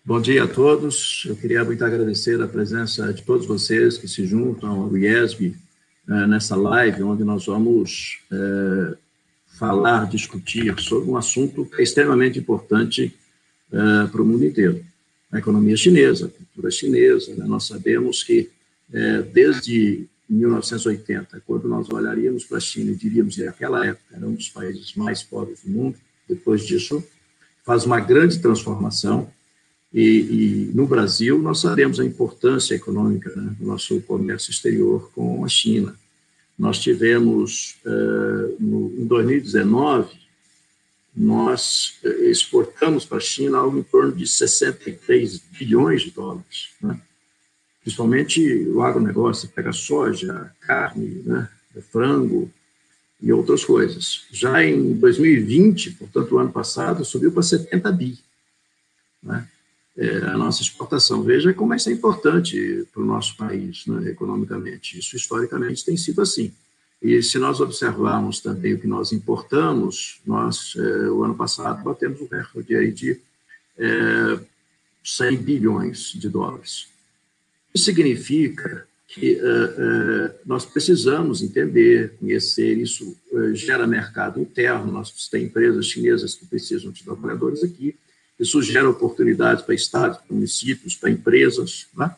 Bom dia a todos. Eu queria muito agradecer a presença de todos vocês que se juntam ao IESB nessa live, onde nós vamos falar, discutir sobre um assunto que é extremamente importante para o mundo inteiro. A economia chinesa, a cultura chinesa. Né? Nós sabemos que desde 1980, quando nós olharíamos para a China e diríamos que naquela época era um dos países mais pobres do mundo, depois disso faz uma grande transformação. E no Brasil, nós sabemos a importância econômica, né, do nosso comércio exterior com a China. Nós tivemos, em 2019, nós exportamos para a China algo em torno de 63 bilhões de dólares, né? Principalmente o agronegócio, pega soja, carne, né, frango e outras coisas. Já em 2020, portanto, o ano passado, subiu para 70 bi, né? A nossa exportação. Veja como isso é importante para o nosso país, né, economicamente. Isso, historicamente, tem sido assim. E se nós observarmos também o que nós importamos, nós, o ano passado, batemos o recorde aí de 100 bilhões de dólares. Isso significa que nós precisamos entender, conhecer, isso gera mercado interno, nós temos empresas chinesas que precisam de trabalhadores aqui, isso gera oportunidades para estados, para municípios, para empresas. Né?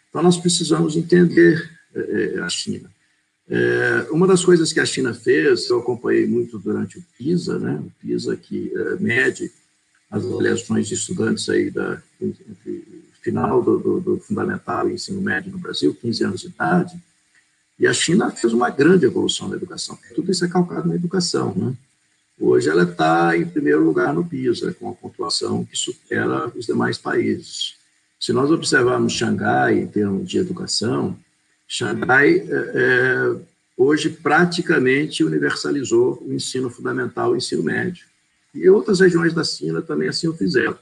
Então, nós precisamos entender a China. Uma das coisas que a China fez, eu acompanhei muito durante o PISA, né? O PISA que mede as avaliações de estudantes aí entre final do fundamental e ensino médio no Brasil, 15 anos de idade, e a China fez uma grande evolução na educação. Tudo isso é calcado na educação, né? Hoje ela está em primeiro lugar no PISA, com a pontuação que supera os demais países. Se nós observarmos Xangai em termos de educação, Xangai hoje praticamente universalizou o ensino fundamental e o ensino médio. E outras regiões da China também assim o fizeram.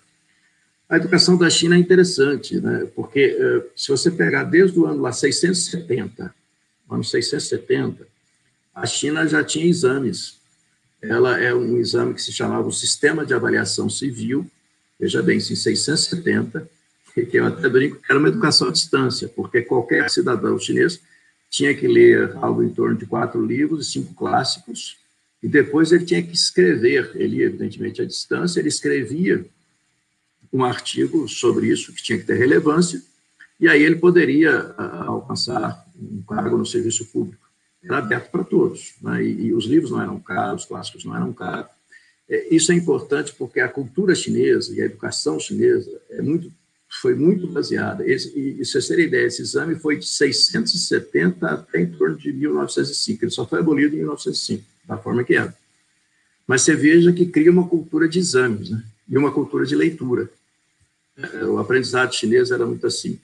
A educação da China é interessante, né? Porque se você pegar desde o ano lá 670, a China já tinha exames. Ela é um exame que se chamava o Sistema de Avaliação Civil, veja bem, em 670, que eu até brinco que era uma educação à distância, porque qualquer cidadão chinês tinha que ler algo em torno de 4 livros e 5 clássicos, e depois ele tinha que escrever, ele evidentemente à distância, ele escrevia um artigo sobre isso, que tinha que ter relevância, e aí ele poderia alcançar um cargo no serviço público. Era aberto para todos, né? E os livros não eram caros, os clássicos não eram caros. Isso é importante porque a cultura chinesa e a educação chinesa foi muito baseada. E se vocês terem ideia, esse exame foi de 670 até em torno de 1905. Ele só foi abolido em 1905, da forma que era. Mas você veja que cria uma cultura de exames, né? E uma cultura de leitura. O aprendizado chinês era muito assim.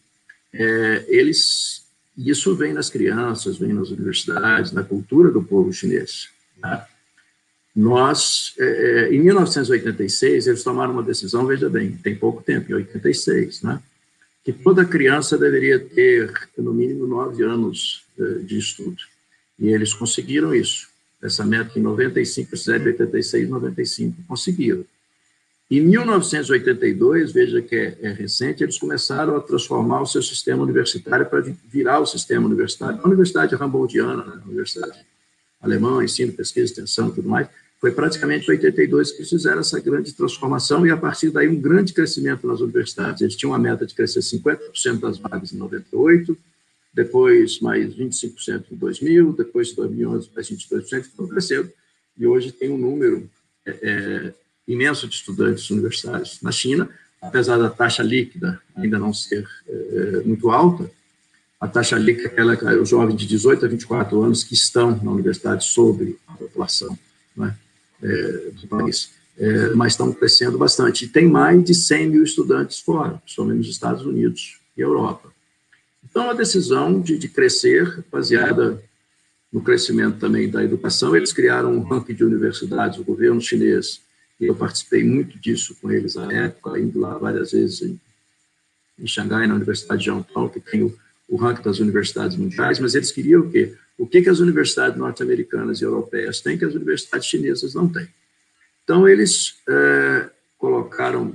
Isso vem nas crianças, vem nas universidades, na cultura do povo chinês. Tá? Nós, em 1986, eles tomaram uma decisão, veja bem, tem pouco tempo, em 86, né? Que toda criança deveria ter, no mínimo, 9 anos de estudo. E eles conseguiram isso. Essa meta em 95, 86, 95, conseguiram. Em 1982, veja que é recente, eles começaram a transformar o seu sistema universitário para virar o sistema universitário. A Universidade Humboldtiana, né, a Universidade Alemã, ensino, pesquisa, extensão e tudo mais, foi praticamente em 82 que eles fizeram essa grande transformação e, a partir daí, um grande crescimento nas universidades. Eles tinham uma meta de crescer 50% das vagas em 98, depois mais 25% em 2000, depois de 2011 mais 22%, estão crescendo. E hoje tem um número imenso de estudantes universitários na China, apesar da taxa líquida ainda não ser muito alta. A taxa líquida é os jovens de 18 a 24 anos que estão na universidade sobre a população, né, do país, mas estão crescendo bastante. E tem mais de 100 mil estudantes fora, principalmente nos Estados Unidos e Europa. Então, a decisão de crescer, baseada no crescimento também da educação, eles criaram um ranking de universidades, o governo chinês. Eu participei muito disso com eles à época, indo lá várias vezes em Xangai, na Universidade de Jiangtong, que tem o ranking das universidades mundiais, mas eles queriam o quê? O que as universidades norte-americanas e europeias têm que as universidades chinesas não têm. Então, eles colocaram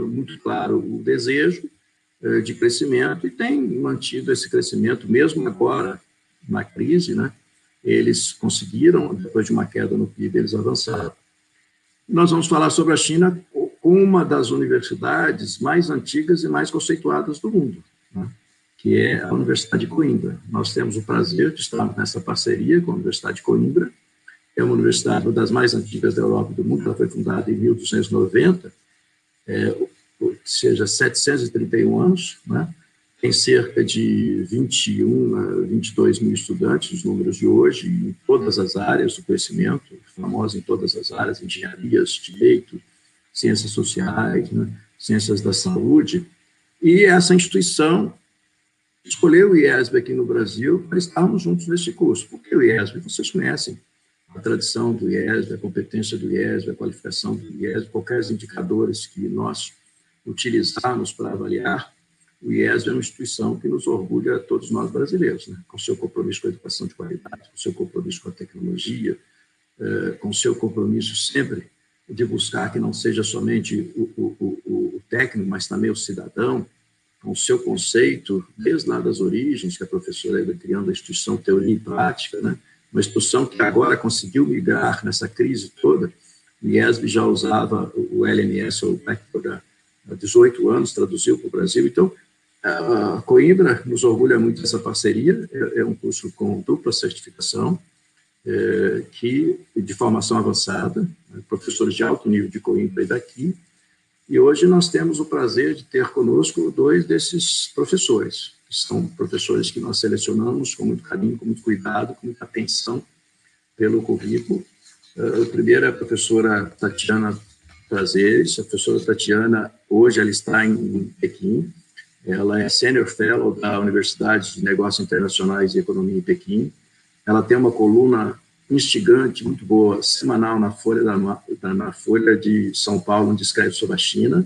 muito claro o desejo de crescimento e tem mantido esse crescimento, mesmo agora, na crise, né? Eles conseguiram, depois de uma queda no PIB, eles avançaram. Nós vamos falar sobre a China com uma das universidades mais antigas e mais conceituadas do mundo, né? Que é a Universidade de Coimbra. Nós temos o prazer de estar nessa parceria com a Universidade de Coimbra. É uma universidade, uma das mais antigas da Europa e do mundo. Ela foi fundada em 1290, ou seja, 731 anos, né? Tem cerca de 21 a 22 mil estudantes, os números de hoje, em todas as áreas do conhecimento, famosa em todas as áreas, engenharias, direito, ciências sociais, né? Ciências da saúde. E essa instituição escolheu o IESB aqui no Brasil para estarmos juntos nesse curso. Porque o IESB, vocês conhecem a tradição do IESB, a competência do IESB, a qualificação do IESB, quaisquer indicadores que nós utilizarmos para avaliar, o IESB é uma instituição que nos orgulha a todos nós brasileiros, né? Com seu compromisso com a educação de qualidade, com seu compromisso com a tecnologia, com seu compromisso sempre de buscar que não seja somente o técnico, mas também o cidadão, com o seu conceito, desde lá das origens, que a professora ia criando a instituição Teoria e Prática, né? Uma instituição que agora conseguiu migrar nessa crise toda. O IESB já usava o LMS, ou o Blackboard, há 18 anos, traduziu para o Brasil. Então, a Coimbra nos orgulha muito dessa parceria, é um curso com dupla certificação, que de formação avançada, né? Professores de alto nível de Coimbra e daqui. E hoje nós temos o prazer de ter conosco 2 desses professores, que são professores que nós selecionamos com muito carinho, com muito cuidado, com muita atenção pelo currículo. A primeira é a professora Tatiana Prazeres. A professora Tatiana, hoje ela está em Pequim. Ela é Senior Fellow da Universidade de Negócios Internacionais e Economia em Pequim. Ela tem uma coluna instigante, muito boa, semanal na Folha de São Paulo, onde escreve sobre a China.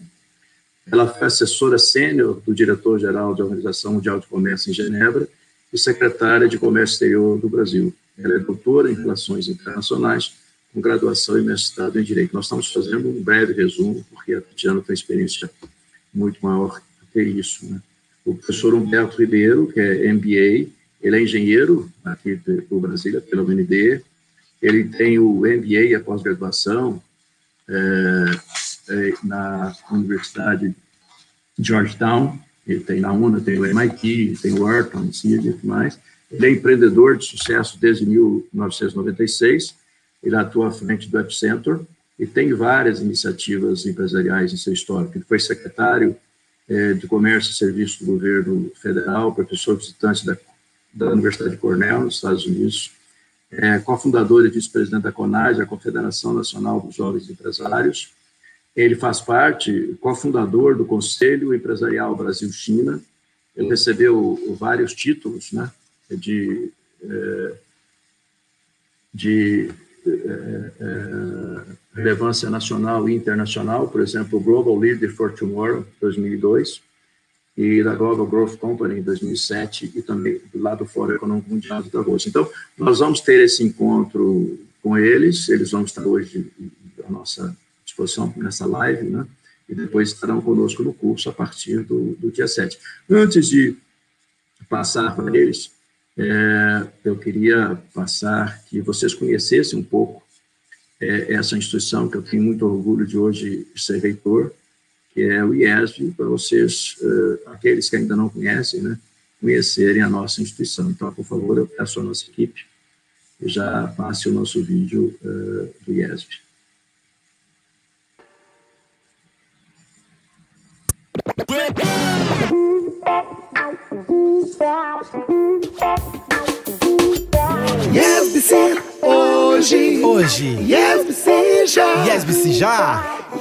Ela foi assessora sênior do diretor-geral da Organização Mundial de Comércio em Genebra e secretária de Comércio Exterior do Brasil. Ela é doutora em Relações Internacionais, com graduação e mestrado em Direito. Nós estamos fazendo um breve resumo, porque a Tatiana tem experiência muito maior que isso, né? O professor Humberto Ribeiro, que é MBA, ele é engenheiro aqui do Brasília, pela UNB. Ele tem o MBA e a pós-graduação na Universidade de Georgetown. Ele tem na UNA, tem o MIT, tem o Wharton, e tudo mais. Ele é empreendedor de sucesso desde 1996. Ele atua à frente do Epicenter e tem várias iniciativas empresariais em seu histórico. Ele foi secretário de Comércio e Serviço do Governo Federal, professor visitante da Universidade de Cornell, nos Estados Unidos, cofundador e vice-presidente da CONAGE, a Confederação Nacional dos Jovens Empresários. Ele faz parte, cofundador do Conselho Empresarial Brasil-China. Ele recebeu vários títulos, né, de relevância nacional e internacional, por exemplo, o Global Leader for Tomorrow, 2002, e da Global Growth Company, em 2007, e também do lado do Fórum Econômico Mundial de Davos. Então, nós vamos ter esse encontro com eles vão estar hoje à nossa disposição nessa live, né? E depois estarão conosco no curso a partir do dia 7. Antes de passar para eles, eu queria passar que vocês conhecessem um pouco essa instituição que eu tenho muito orgulho de hoje ser reitor, que é o IESB, para vocês, aqueles que ainda não conhecem, né, conhecerem a nossa instituição. Então, por favor, eu peço à nossa equipe que já passe o nosso vídeo do IESB. IESB hoje, IESB já, IESB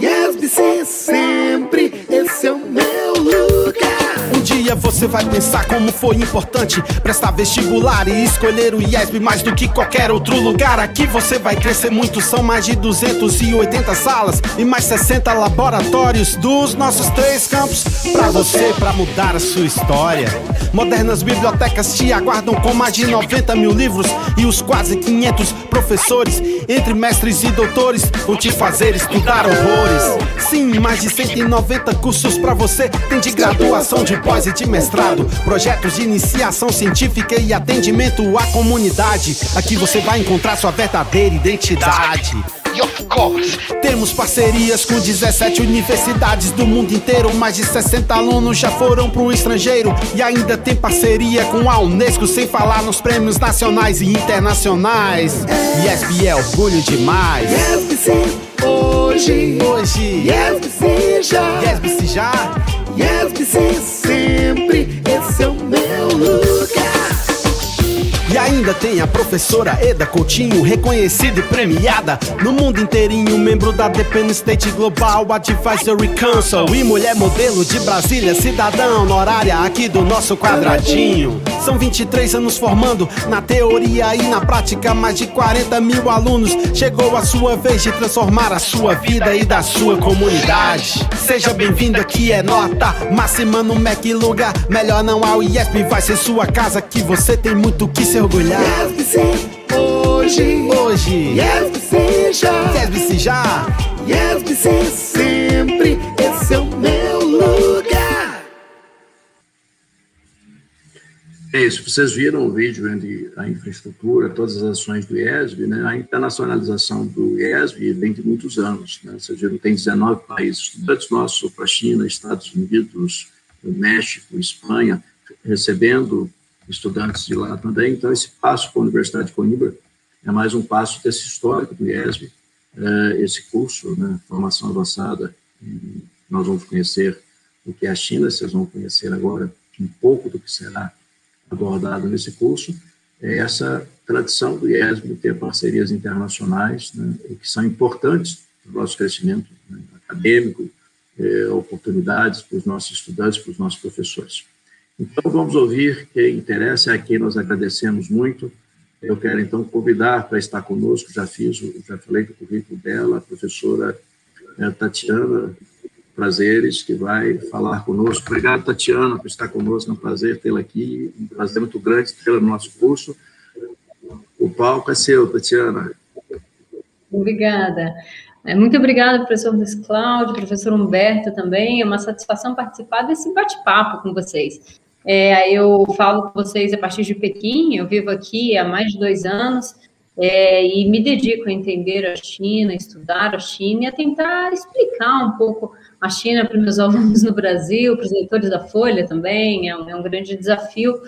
IESB sempre, esse é o meu lugar. Um dia você você vai pensar como foi importante prestar vestibular e escolher o IESB mais do que qualquer outro lugar. Aqui você vai crescer muito, são mais de 280 salas e mais 60 laboratórios dos nossos 3 campos pra você, pra mudar a sua história. Modernas bibliotecas te aguardam com mais de 90 mil livros e os quase 500 professores, entre mestres e doutores, vão te fazer estudar horrores. Sim, mais de 190 cursos pra você, tem de graduação, de pós e de mestrado, projetos de iniciação científica e atendimento à comunidade. Aqui você vai encontrar sua verdadeira identidade. Temos parcerias com 17 universidades do mundo inteiro. Mais de 60 alunos já foram pro estrangeiro. E ainda tem parceria com a Unesco, sem falar nos prêmios nacionais e internacionais. IESB é orgulho demais. IESB sim, hoje. IESB sim já. IESB sim já. IESB sim sempre. Esse é o meu lugar. E ainda tem a professora Eda Coutinho, reconhecida e premiada no mundo inteirinho, membro da Dependent State Global Advisory Council e mulher modelo de Brasília, cidadã honorária aqui do nosso quadradinho. São 23 anos formando na teoria e na prática mais de 40 mil alunos. Chegou a sua vez de transformar a sua vida e da sua comunidade. Seja bem-vindo, aqui é nota máxima no MEC, lugar melhor não há. O IESB vai ser sua casa, que você tem muito que se orgulhar. IESB sim, hoje. IESB sim já. IESB sim já. IESB sim sempre. Esse é o meu lugar. É isso, vocês viram o vídeo onde a infraestrutura, todas as ações do IESB, né? A internacionalização do IESB vem de muitos anos, né? Vocês viram, tem 19 países, estudantes nossos para a China, Estados Unidos, México, Espanha, recebendo estudantes de lá também. Então, esse passo para a Universidade de Coimbra é mais um passo desse histórico do IESB, esse curso, né, formação avançada. Nós vamos conhecer o que é a China, vocês vão conhecer agora um pouco do que será abordado nesse curso. É essa tradição do IESB de ter parcerias internacionais, né, que são importantes para o nosso crescimento, né, acadêmico, oportunidades para os nossos estudantes, para os nossos professores. Então, vamos ouvir quem interessa, a quem nós agradecemos muito. Eu quero, então, convidar para estar conosco, já falei do currículo dela, a professora Tatiana Prazeres, que vai falar conosco. Obrigado, Tatiana, por estar conosco, é um prazer tê-la aqui, um prazer muito grande tê-la no nosso curso. O palco é seu, Tatiana. Obrigada. Muito obrigada, professor Luiz Cláudio, professor Humberto também. É uma satisfação participar desse bate-papo com vocês. Eu falo com vocês a partir de Pequim, eu vivo aqui há mais de 2 anos e me dedico a entender a China, a estudar a China e a tentar explicar um pouco a China para os meus alunos no Brasil, para os leitores da Folha também. É um grande desafio,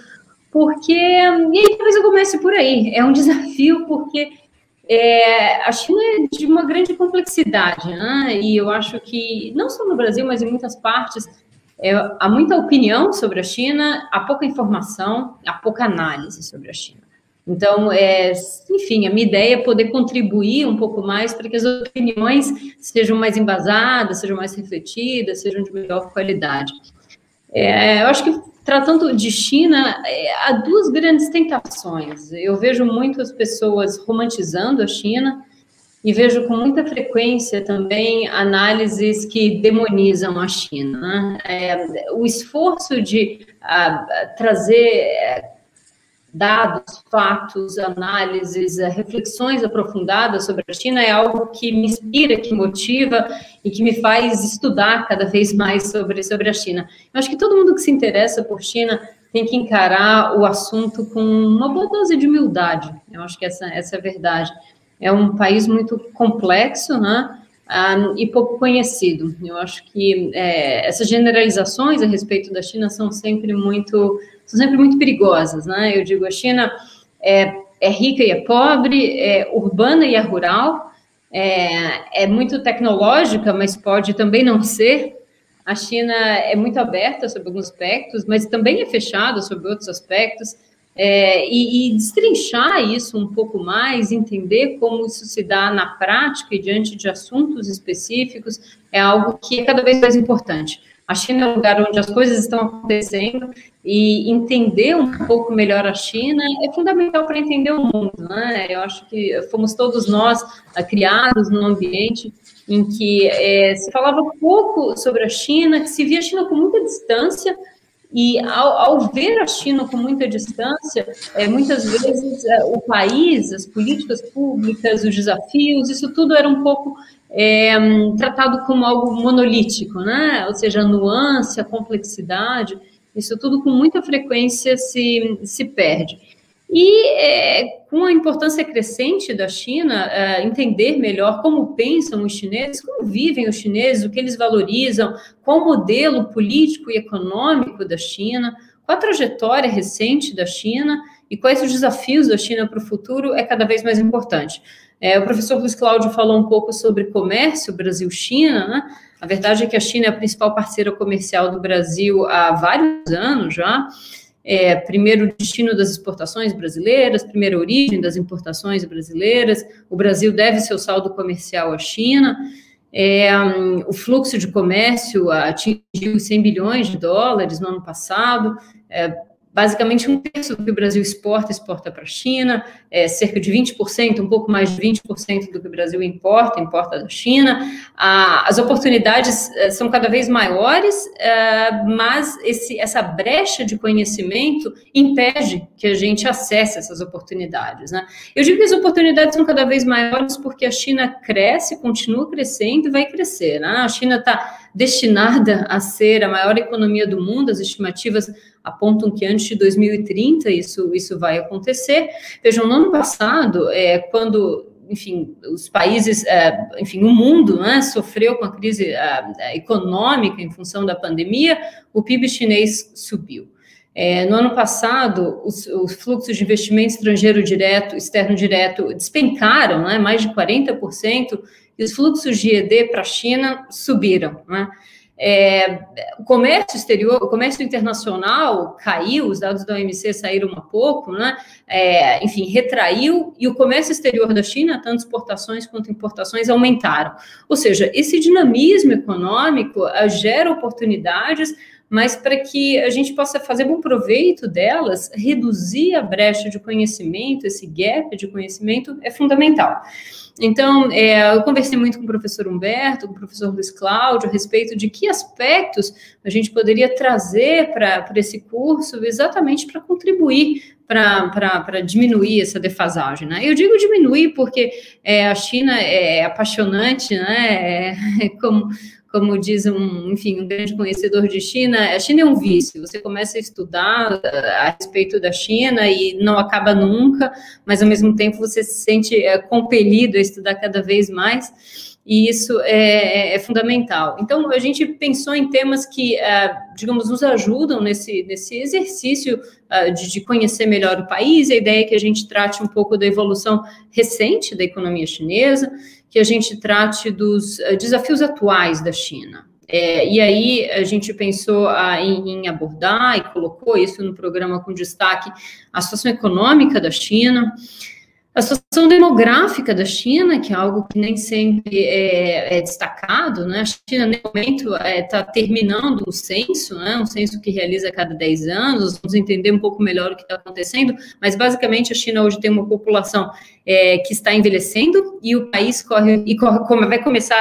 porque... E aí, talvez eu comece por aí. É um desafio porque... a China é de uma grande complexidade, né? E eu acho que, não só no Brasil, mas em muitas partes, há muita opinião sobre a China, há pouca informação, há pouca análise sobre a China. Então, enfim, a minha ideia é poder contribuir um pouco mais para que as opiniões sejam mais embasadas, sejam mais refletidas, sejam de melhor qualidade. Eu acho que, tratando de China, há 2 grandes tentações. Eu vejo muitas pessoas romantizando a China e vejo com muita frequência também análises que demonizam a China, né? O esforço de trazer dados, fatos, análises, reflexões aprofundadas sobre a China é algo que me inspira, que motiva e que me faz estudar cada vez mais sobre a China. Eu acho que todo mundo que se interessa por China tem que encarar o assunto com uma boa dose de humildade. Eu acho que essa é a verdade. É um país muito complexo, né? E pouco conhecido. Eu acho que essas generalizações a respeito da China são sempre muito perigosas, né? Eu digo, a China é rica e é pobre, é urbana e é rural, é muito tecnológica, mas pode também não ser. A China é muito aberta sobre alguns aspectos, mas também é fechada sobre outros aspectos. E destrinchar isso um pouco mais, entender como isso se dá na prática e diante de assuntos específicos, é algo que é cada vez mais importante. A China é um lugar onde as coisas estão acontecendo e entender um pouco melhor a China é fundamental para entender o mundo, né? Eu acho que fomos todos nós criados num ambiente em que se falava pouco sobre a China, que se via a China com muita distância, e ao ver a China com muita distância, muitas vezes o país, as políticas públicas, os desafios, isso tudo era um pouco tratado como algo monolítico, né? Ou seja, a nuance, a complexidade, isso tudo com muita frequência se perde. E com a importância crescente da China, entender melhor como pensam os chineses, como vivem os chineses, o que eles valorizam, qual o modelo político e econômico da China, qual a trajetória recente da China e quais os desafios da China para o futuro é cada vez mais importante. O professor Luiz Cláudio falou um pouco sobre comércio Brasil-China, né? A verdade é que a China é a principal parceira comercial do Brasil há vários anos já. Primeiro destino das exportações brasileiras, primeira origem das importações brasileiras. O Brasil deve seu saldo comercial à China. O fluxo de comércio atingiu 100 bilhões de dólares no ano passado. Basicamente, 1/3 do que o Brasil exporta para a China, cerca de 20%, um pouco mais de 20% do que o Brasil importa da China. As oportunidades são cada vez maiores, mas essa brecha de conhecimento impede que a gente acesse essas oportunidades, né? Eu digo que as oportunidades são cada vez maiores porque a China cresce, continua crescendo e vai crescer, né? A China está destinada a ser a maior economia do mundo, as estimativas apontam que antes de 2030 isso vai acontecer. Vejam, no ano passado, quando, enfim, os países, enfim, o mundo, né, sofreu com a crise econômica em função da pandemia, o PIB chinês subiu. No ano passado, os fluxos de investimento estrangeiro direto, externo direto, despencaram, né, mais de 40%, e os fluxos de ED para a China subiram, né? O comércio exterior, o comércio internacional caiu, os dados da OMC saíram um pouco, né? Enfim, retraiu, e o comércio exterior da China, tanto exportações quanto importações, aumentaram. Ou seja, esse dinamismo econômico gera oportunidades, mas para que a gente possa fazer bom proveito delas, reduzir a brecha de conhecimento, esse gap de conhecimento é fundamental. Então, eu conversei muito com o professor Humberto, com o professor Luiz Cláudio, a respeito de que aspectos a gente poderia trazer para esse curso, exatamente para contribuir para diminuir essa defasagem, né? Eu digo diminuir porque a China é apaixonante, né? Como diz um grande conhecedor de China, a China é um vício. Você começa a estudar a respeito da China e não acaba nunca, mas ao mesmo tempo você se sente compelido a estudar cada vez mais, e isso é fundamental. Então, a gente pensou em temas que, digamos, nos ajudam nesse exercício de conhecer melhor o país. A ideia é que a gente trate um pouco da evolução recente da economia chinesa, que a gente trate dos desafios atuais da China. E aí a gente pensou em abordar e colocou isso no programa com destaque a situação econômica da China, a situação demográfica da China, que é algo que nem sempre é destacado, né? A China, nesse momento, está terminando um censo, né? Um censo que realiza a cada 10 anos, vamos entender um pouco melhor o que está acontecendo, mas, basicamente, a China hoje tem uma população que está envelhecendo, e o país vai começar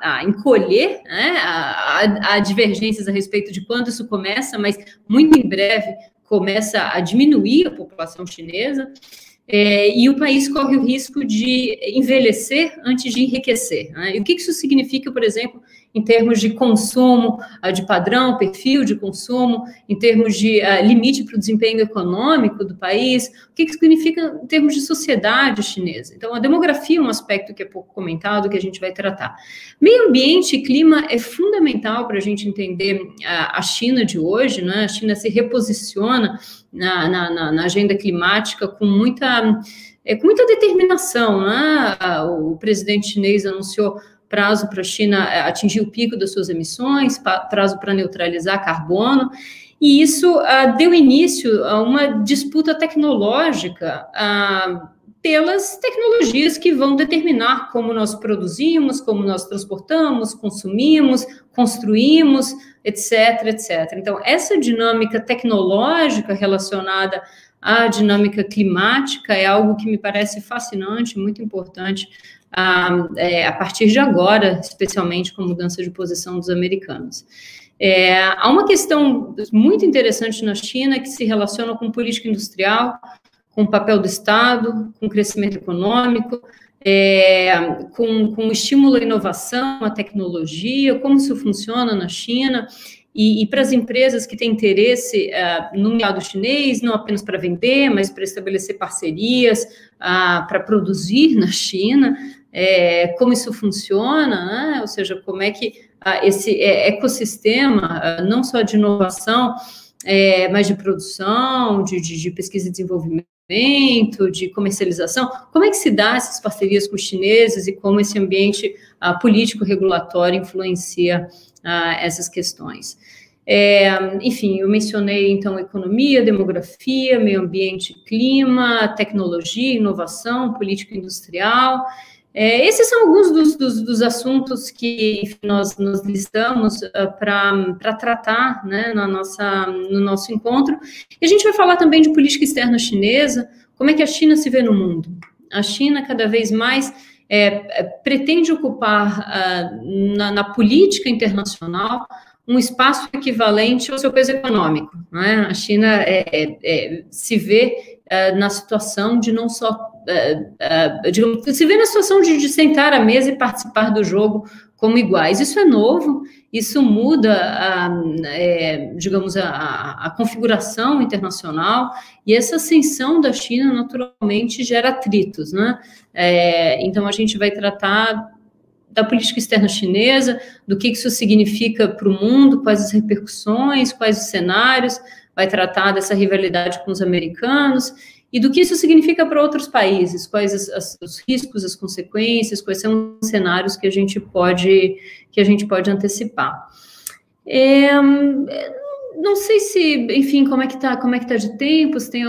a encolher, né? Há divergências a respeito de quando isso começa, mas, muito em breve, começa a diminuir a população chinesa. E o país corre o risco de envelhecer antes de enriquecer, né? E o que isso significa, por exemplo, em termos de consumo, de padrão, perfil de consumo, em termos de limite para o desempenho econômico do país, o que significa em termos de sociedade chinesa. Então, a demografia é um aspecto que é pouco comentado, que a gente vai tratar. Meio ambiente e clima é fundamental para a gente entender a China de hoje, né? A China se reposiciona na agenda climática com muita determinação, né? O presidente chinês anunciou prazo para a China atingir o pico das suas emissões, prazo para neutralizar carbono, e isso deu início a uma disputa tecnológica pelas tecnologias que vão determinar como nós produzimos, como nós transportamos, consumimos, construímos, etc, etc. Então, essa dinâmica tecnológica relacionada à dinâmica climática é algo que me parece fascinante, muito importante, a partir de agora, especialmente com a mudança de posição dos americanos. Há uma questão muito interessante na China que se relaciona com política industrial, com o papel do Estado, com o crescimento econômico, com estímulo à inovação, à tecnologia, como isso funciona na China, e para as empresas que têm interesse no mercado chinês, não apenas para vender, mas para estabelecer parcerias, para produzir na China, como isso funciona, né? Ou seja, como é que esse ecossistema, não só de inovação, mas de produção, de pesquisa e desenvolvimento, de comercialização, como é que se dá essas parcerias com os chineses e como esse ambiente político-regulatório influencia essas questões. Enfim, eu mencionei, então, economia, demografia, meio ambiente, clima, tecnologia, inovação, política industrial. Esses são alguns dos assuntos que, enfim, nós listamos para tratar, né, no nosso encontro. E a gente vai falar também de política externa chinesa, como é que a China se vê no mundo. A China, cada vez mais, pretende ocupar na política internacional um espaço equivalente ao seu peso econômico, né? A China se vê na situação de não só... se vê na situação de sentar à mesa e participar do jogo como iguais. Isso é novo, isso muda, digamos, a configuração internacional, e essa ascensão da China, naturalmente, gera atritos, né? Então, a gente vai tratar da política externa chinesa, do que isso significa para o mundo, quais as repercussões, quais os cenários, vai tratar dessa rivalidade com os americanos, e do que isso significa para outros países, quais os riscos, as consequências, quais são os cenários que a gente pode antecipar. Não sei se, enfim, como é que tá de tempo, se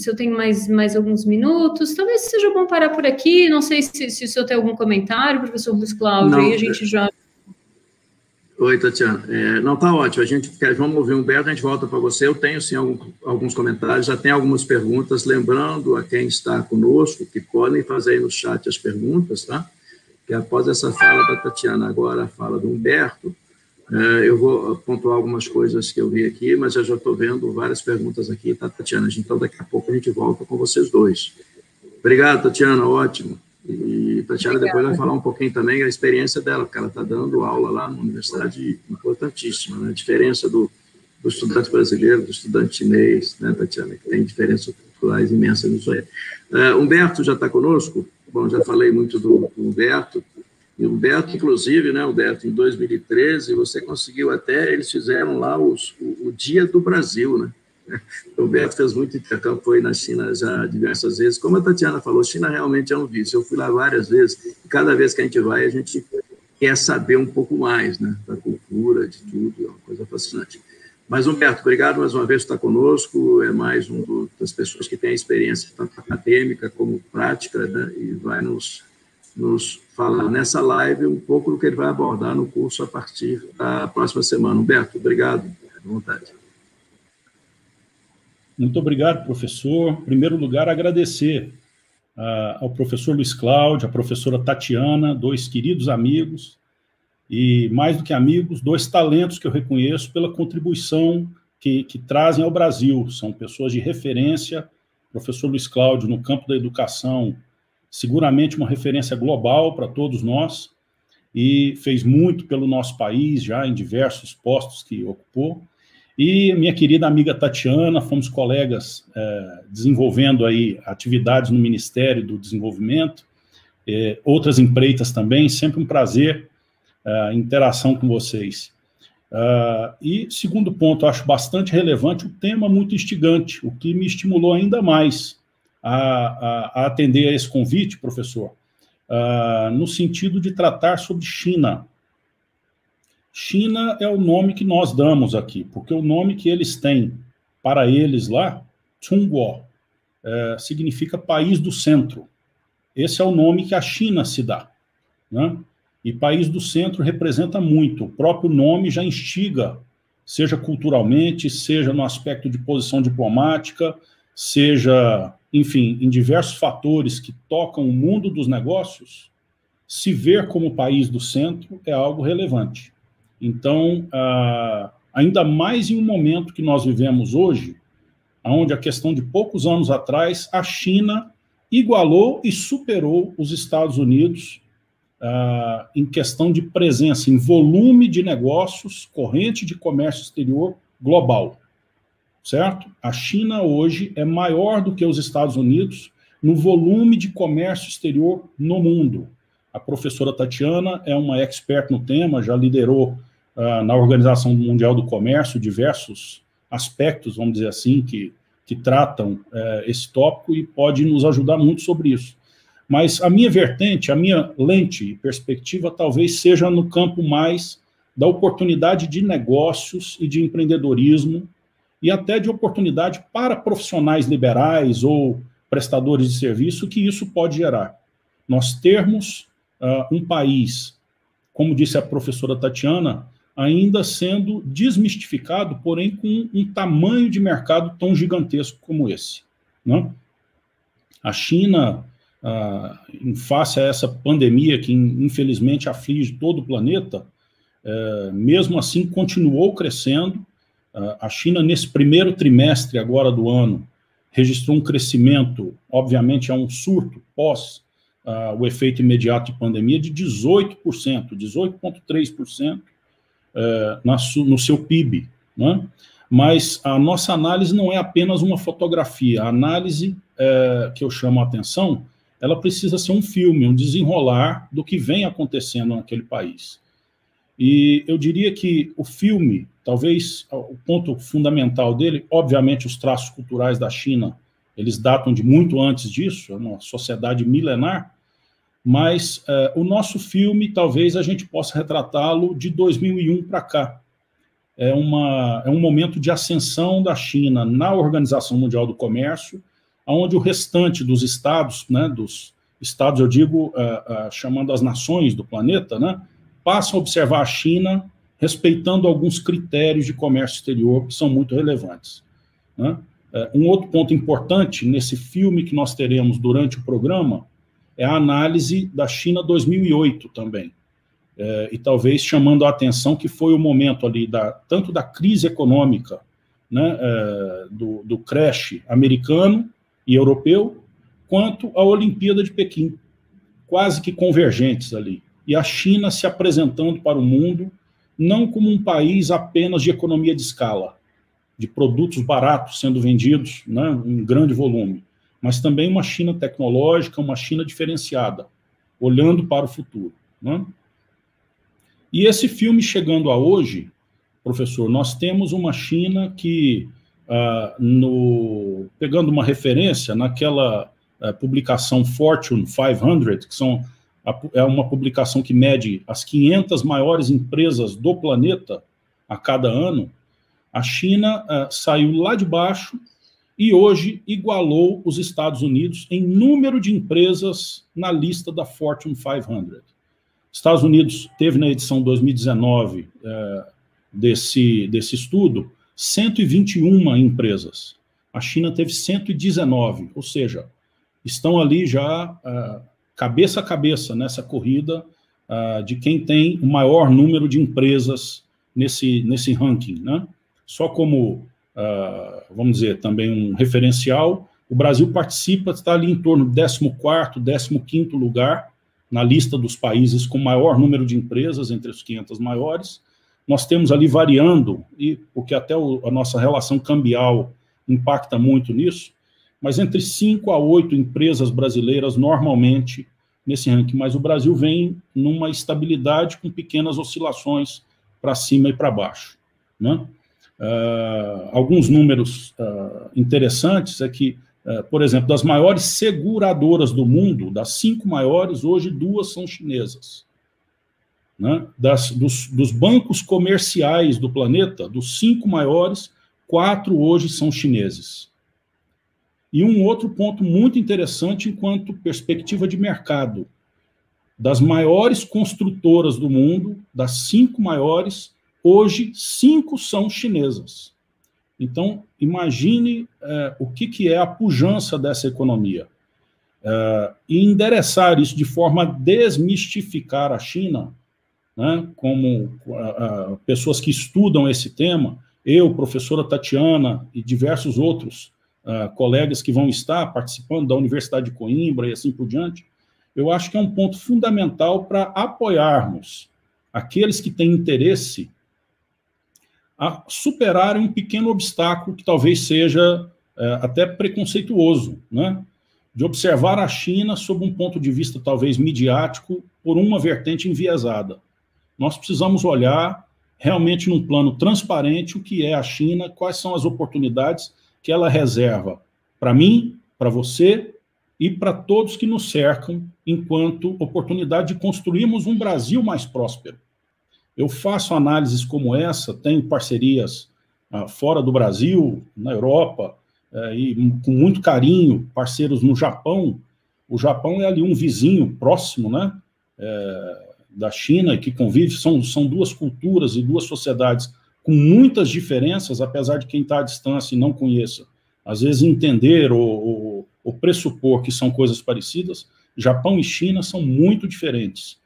eu tenho mais alguns minutos, talvez seja bom parar por aqui, não sei se o senhor tem algum comentário, professor Luiz Cláudio, aí a gente já... Oi, Tatiana. Não, tá ótimo. Vamos ouvir o Humberto, a gente volta para você. Eu tenho, sim, alguns comentários, já tem algumas perguntas, lembrando a quem está conosco, que podem fazer aí no chat as perguntas, tá? Que após essa fala da Tatiana, agora a fala do Humberto, eu vou pontuar algumas coisas que eu vi aqui, mas eu já estou vendo várias perguntas aqui, tá, Tatiana? Então, daqui a pouco a gente volta com vocês dois. Obrigado, Tatiana, ótimo. E Tatiana depois vai falar um pouquinho também da experiência dela, porque ela está dando aula lá numa universidade importantíssima, né? A diferença do estudante brasileiro, do estudante chinês, né, Tatiana, que tem diferenças culturais imensas nisso aí. Humberto já está conosco? Bom, já falei muito do Humberto. E o Humberto, inclusive, né, Humberto, em 2013, você conseguiu até, eles fizeram lá o Dia do Brasil, né? O Humberto fez muito intercâmbio, foi na China já diversas vezes. Como a Tatiana falou, China realmente é um vício. Eu fui lá várias vezes, e cada vez que a gente vai, a gente quer saber um pouco mais, né, da cultura, de tudo, é uma coisa fascinante. Mas, Humberto, obrigado mais uma vez por estar conosco, é mais das pessoas que tem a experiência tanto acadêmica como prática, né, e vai nos falar nessa live um pouco do que ele vai abordar no curso a partir da próxima semana. Humberto, obrigado, à vontade. Muito obrigado, professor. Em primeiro lugar, agradecer ao professor Luiz Cláudio, à professora Tatiana, dois queridos amigos, e mais do que amigos, dois talentos que eu reconheço pela contribuição que trazem ao Brasil. São pessoas de referência. O professor Luiz Cláudio, no campo da educação, seguramente uma referência global para todos nós, e fez muito pelo nosso país, já em diversos postos que ocupou. E minha querida amiga Tatiana, fomos colegas desenvolvendo aí atividades no Ministério do Desenvolvimento, outras empreitas também, sempre um prazer interação com vocês. E segundo ponto, eu acho bastante relevante, o tema muito instigante, o que me estimulou ainda mais a atender a esse convite, professor, no sentido de tratar sobre China. China é o nome que nós damos aqui, porque o nome que eles têm para eles lá, Zhongguo, significa país do centro. Esse é o nome que a China se dá, né? E país do centro representa muito. O próprio nome já instiga, seja culturalmente, seja no aspecto de posição diplomática, seja, enfim, em diversos fatores que tocam o mundo dos negócios, se ver como país do centro é algo relevante. Então, ainda mais em um momento que nós vivemos hoje, onde a questão de poucos anos atrás, a China igualou e superou os Estados Unidos em questão de presença, em volume de negócios, corrente de comércio exterior global, certo? A China hoje é maior do que os Estados Unidos no volume de comércio exterior no mundo. A professora Tatiana é uma expert no tema, já liderou na Organização Mundial do Comércio diversos aspectos, vamos dizer assim, que tratam esse tópico e pode nos ajudar muito sobre isso. Mas a minha vertente, a minha lente e perspectiva talvez seja no campo mais da oportunidade de negócios e de empreendedorismo e até de oportunidade para profissionais liberais ou prestadores de serviço que isso pode gerar. Nós termos um país, como disse a professora Tatiana, ainda sendo desmistificado, porém com um tamanho de mercado tão gigantesco como esse, né? A China, em face a essa pandemia que infelizmente aflige todo o planeta, mesmo assim continuou crescendo. A China, nesse primeiro trimestre agora do ano, registrou um crescimento, obviamente é um surto pós o efeito imediato de pandemia, de 18%, 18,3% no seu PIB, né? Mas a nossa análise não é apenas uma fotografia. A análise que eu chamo a atenção, ela precisa ser um filme, um desenrolar do que vem acontecendo naquele país. E eu diria que o filme, talvez o ponto fundamental dele, obviamente os traços culturais da China, eles datam de muito antes disso, é uma sociedade milenar, mas o nosso filme, talvez a gente possa retratá-lo de 2001 para cá. É um momento de ascensão da China na Organização Mundial do Comércio, onde o restante dos estados, né, dos estados, eu digo, chamando as nações do planeta, né, passam a observar a China respeitando alguns critérios de comércio exterior que são muito relevantes, né? Um outro ponto importante nesse filme que nós teremos durante o programa é a análise da China 2008 também, e talvez chamando a atenção que foi o momento ali tanto da crise econômica, né, do crash americano e europeu, quanto a Olimpíada de Pequim, quase que convergentes ali. E a China se apresentando para o mundo não como um país apenas de economia de escala, de produtos baratos sendo vendidos, né, em grande volume, mas também uma China tecnológica, uma China diferenciada, olhando para o futuro, né? E esse filme chegando a hoje, professor, nós temos uma China que, pegando uma referência naquela publicação Fortune 500, que é uma publicação que mede as 500 maiores empresas do planeta a cada ano, a China saiu lá de baixo e hoje igualou os Estados Unidos em número de empresas na lista da Fortune 500. Estados Unidos teve na edição 2019 desse estudo 121 empresas. A China teve 119, ou seja, estão ali já cabeça a cabeça nessa corrida de quem tem o maior número de empresas nesse ranking, né? Só como, vamos dizer, também um referencial, o Brasil participa, está ali em torno do 14º, 15º lugar na lista dos países com maior número de empresas, entre os 500 maiores. Nós temos ali variando, porque até a nossa relação cambial impacta muito nisso, mas entre 5 a 8 empresas brasileiras normalmente nesse ranking, mas o Brasil vem numa estabilidade com pequenas oscilações para cima e para baixo, né? Alguns números interessantes é que, por exemplo, das maiores seguradoras do mundo, das 5 maiores, hoje 2 são chinesas, né? Dos bancos comerciais do planeta, dos 5 maiores, 4 hoje são chineses. E um outro ponto muito interessante enquanto perspectiva de mercado. Das maiores construtoras do mundo, das 5 maiores, hoje 5 são chinesas. Então, imagine o que é a pujança dessa economia. E endereçar isso de forma a desmistificar a China, né, como pessoas que estudam esse tema, eu, professora Tatiana e diversos outros colegas que vão estar participando da Universidade de Coimbra e assim por diante, eu acho que é um ponto fundamental para apoiarmos aqueles que têm interesse a superarem um pequeno obstáculo que talvez seja até preconceituoso, né? De observar a China sob um ponto de vista talvez midiático por uma vertente enviesada. Nós precisamos olhar realmente num plano transparente o que é a China, quais são as oportunidades que ela reserva para mim, para você e para todos que nos cercam, enquanto oportunidade de construirmos um Brasil mais próspero. Eu faço análises como essa, tenho parcerias fora do Brasil, na Europa, e com muito carinho, parceiros no Japão. O Japão é ali um vizinho próximo, né, da China, que convive, são 2 culturas e 2 sociedades com muitas diferenças, apesar de quem está à distância e não conheça, às vezes entender ou pressupor que são coisas parecidas. Japão e China são muito diferentes.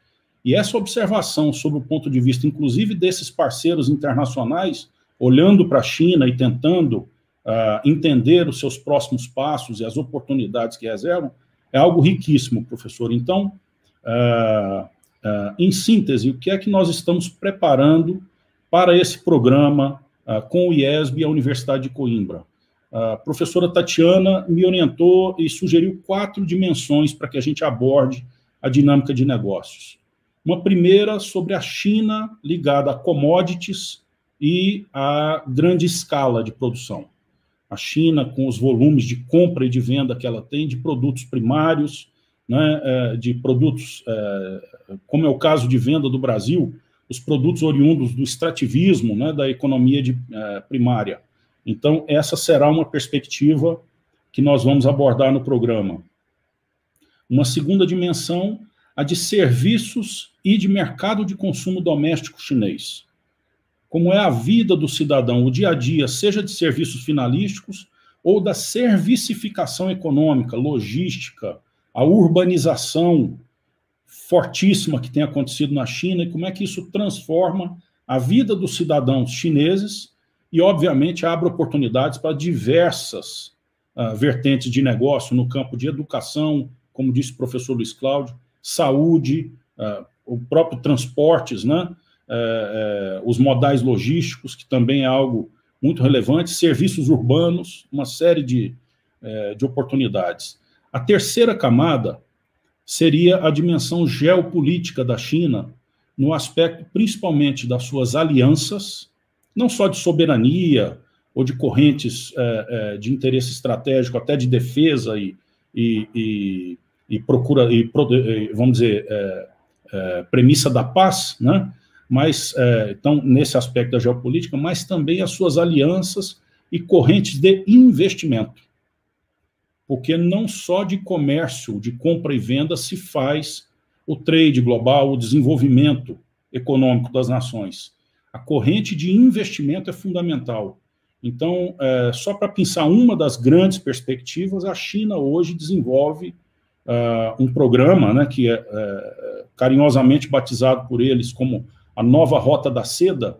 E essa observação sobre o ponto de vista, inclusive, desses parceiros internacionais, olhando para a China e tentando entender os seus próximos passos e as oportunidades que reservam, é algo riquíssimo, professor. Então, em síntese, o que é que nós estamos preparando para esse programa com o IESB e a Universidade de Coimbra? A professora Tatiana me orientou e sugeriu 4 dimensões para que a gente aborde a dinâmica de negócios. Uma primeira sobre a China ligada a commodities e a grande escala de produção. A China, com os volumes de compra e de venda que ela tem, de produtos primários, né, de produtos, como é o caso de venda do Brasil, os produtos oriundos do extrativismo, né, da economia primária. Então, essa será uma perspectiva que nós vamos abordar no programa. Uma segunda dimensão, a de serviços e de mercado de consumo doméstico chinês. Como é a vida do cidadão, o dia a dia, seja de serviços finalísticos ou da servicificação econômica, logística, a urbanização fortíssima que tem acontecido na China, e como é que isso transforma a vida dos cidadãos chineses e, obviamente, abre oportunidades para diversas vertentes de negócio no campo de educação, como disse o professor Luiz Cláudio, saúde, o próprio transportes, né? Os modais logísticos, que também é algo muito relevante, serviços urbanos, uma série de oportunidades. A terceira camada seria a dimensão geopolítica da China, no aspecto principalmente das suas alianças, não só de soberania ou de correntes de interesse estratégico, até de defesa e procura, vamos dizer, premissa da paz, né? Mas, então, nesse aspecto da geopolítica, mas também as suas alianças e correntes de investimento. Porque não só de comércio, de compra e venda, se faz o trade global, o desenvolvimento econômico das nações. A corrente de investimento é fundamental. Então, só para pensar uma das grandes perspectivas, a China hoje desenvolve um programa, né, que é carinhosamente batizado por eles como a Nova Rota da Seda,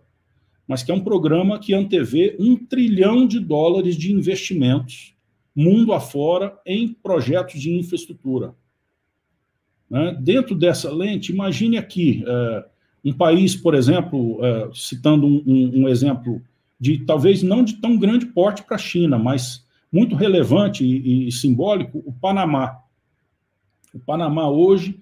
mas que é um programa que antevê $1 trilhão de investimentos mundo afora em projetos de infraestrutura. Né? Dentro dessa lente, imagine aqui um país, por exemplo, citando um exemplo de talvez não de tão grande porte para a China, mas muito relevante e simbólico, o Panamá. O Panamá hoje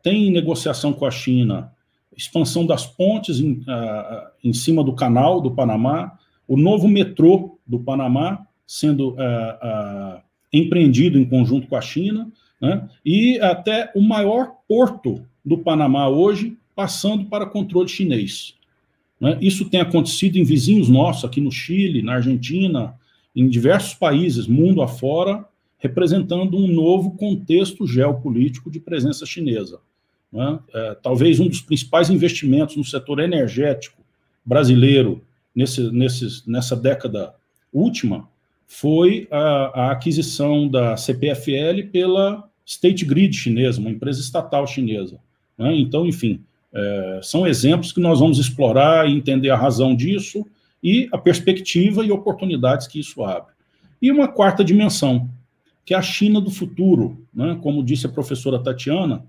tem negociação com a China, expansão das pontes em cima do canal do Panamá, o novo metrô do Panamá sendo empreendido em conjunto com a China, né, e até o maior porto do Panamá hoje passando para controle chinês. Né. Isso tem acontecido em vizinhos nossos, aqui no Chile, na Argentina, em diversos países, mundo afora, representando um novo contexto geopolítico de presença chinesa. Né? Talvez um dos principais investimentos no setor energético brasileiro nessa década última foi a aquisição da CPFL pela State Grid chinesa, uma empresa estatal chinesa. Né? Então, enfim, são exemplos que nós vamos explorar e entender a razão disso e a perspectiva e oportunidades que isso abre. E uma quarta dimensão, que é a China do futuro, né? Como disse a professora Tatiana,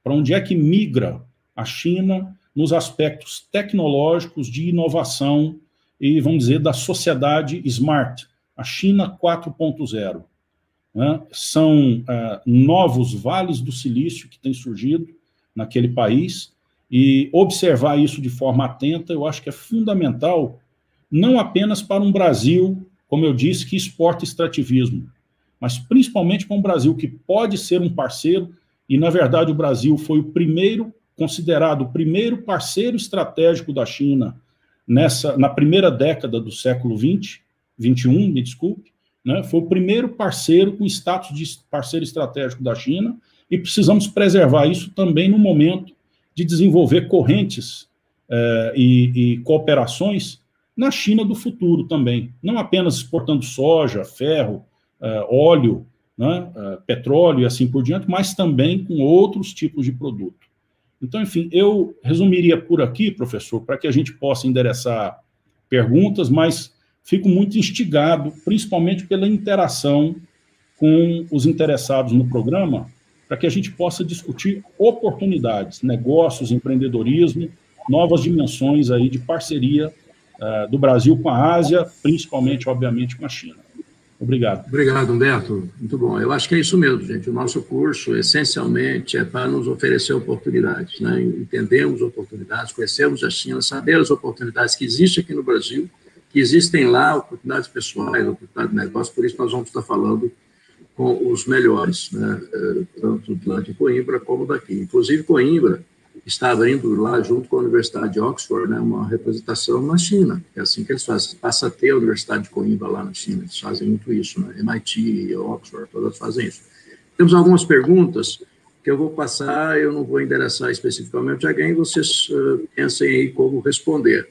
para onde é que migra a China nos aspectos tecnológicos de inovação e, vamos dizer, da sociedade smart, a China 4.0. Né? São novos vales do silício que têm surgido naquele país, e observar isso de forma atenta, eu acho que é fundamental, não apenas para um Brasil, como eu disse, que exporta extrativismo, mas principalmente para um Brasil que pode ser um parceiro, e, na verdade, o Brasil foi o primeiro, considerado o primeiro parceiro estratégico da China na primeira década do século XX, 21, me desculpe, né, foi o primeiro parceiro com status de parceiro estratégico da China, e precisamos preservar isso também no momento de desenvolver correntes e cooperações na China do futuro também, não apenas exportando soja, ferro, óleo, né, petróleo e assim por diante, mas também com outros tipos de produto. Então, enfim, eu resumiria por aqui, professor, para que a gente possa endereçar perguntas, mas fico muito instigado, principalmente pela interação com os interessados no programa, para que a gente possa discutir oportunidades, negócios, empreendedorismo, novas dimensões aí de parceria do Brasil com a Ásia, principalmente, obviamente, com a China. Obrigado. Obrigado, Humberto. Muito bom. Eu acho que é isso mesmo, gente. O nosso curso, essencialmente, é para nos oferecer oportunidades, né? Entendemos oportunidades, conhecemos a China, saber as oportunidades que existem aqui no Brasil, que existem lá, oportunidades pessoais, oportunidades de negócio, por isso nós vamos estar falando com os melhores, né? Tanto lá de Coimbra como daqui. Inclusive, Coimbra está abrindo lá, junto com a Universidade de Oxford, né, uma representação na China. É assim que eles fazem. Passa a ter a Universidade de Coimbra lá na China. Eles fazem muito isso, né? MIT, Oxford, todas fazem isso. Temos algumas perguntas que eu vou passar, eu não vou endereçar especificamente a alguém, vocês pensem aí como responder.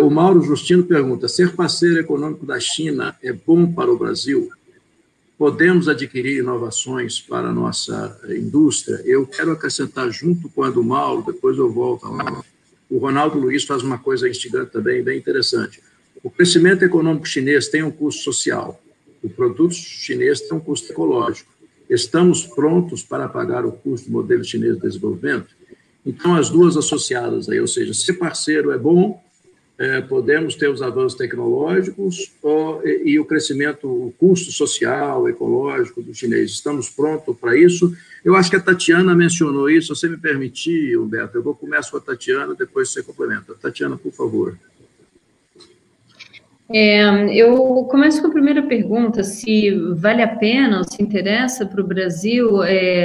O Mauro Justino pergunta: ser parceiro econômico da China é bom para o Brasil? Podemos adquirir inovações para a nossa indústria? Eu quero acrescentar, junto com a do Mauro, depois eu volto lá, o Ronaldo Luiz faz uma coisa instigante também, bem interessante. O crescimento econômico chinês tem um custo social, o produto chinês tem um custo ecológico. Estamos prontos para pagar o custo do modelo chinês de desenvolvimento? Então, as duas associadas aí, ou seja, ser parceiro é bom, podemos ter os avanços tecnológicos e o crescimento, o custo social, ecológico do chinês. Estamos prontos para isso? Eu acho que a Tatiana mencionou isso. Se você me permitir, Humberto, eu começo com a Tatiana, depois você complementa. Tatiana, por favor. Eu começo com a primeira pergunta, se vale a pena, ou se interessa para o Brasil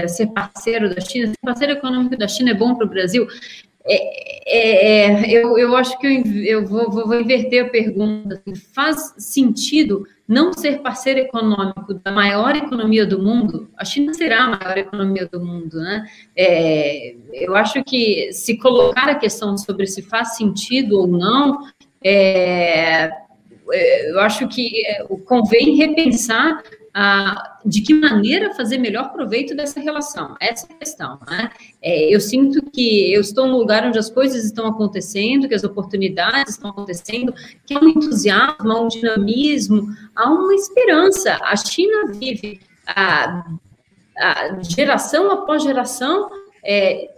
ser parceiro da China, ser parceiro econômico da China é bom para o Brasil? Eu acho que eu vou inverter a pergunta. Faz sentido não ser parceiro econômico da maior economia do mundo? A China será a maior economia do mundo, né? Eu acho que se colocar a questão sobre se faz sentido ou não, eu acho que convém repensar de que maneira fazer melhor proveito dessa relação. Essa é a questão, né? Eu sinto que eu estou num lugar onde as coisas estão acontecendo, que as oportunidades estão acontecendo, que há um entusiasmo, há um dinamismo, há uma esperança. A China vive a geração após geração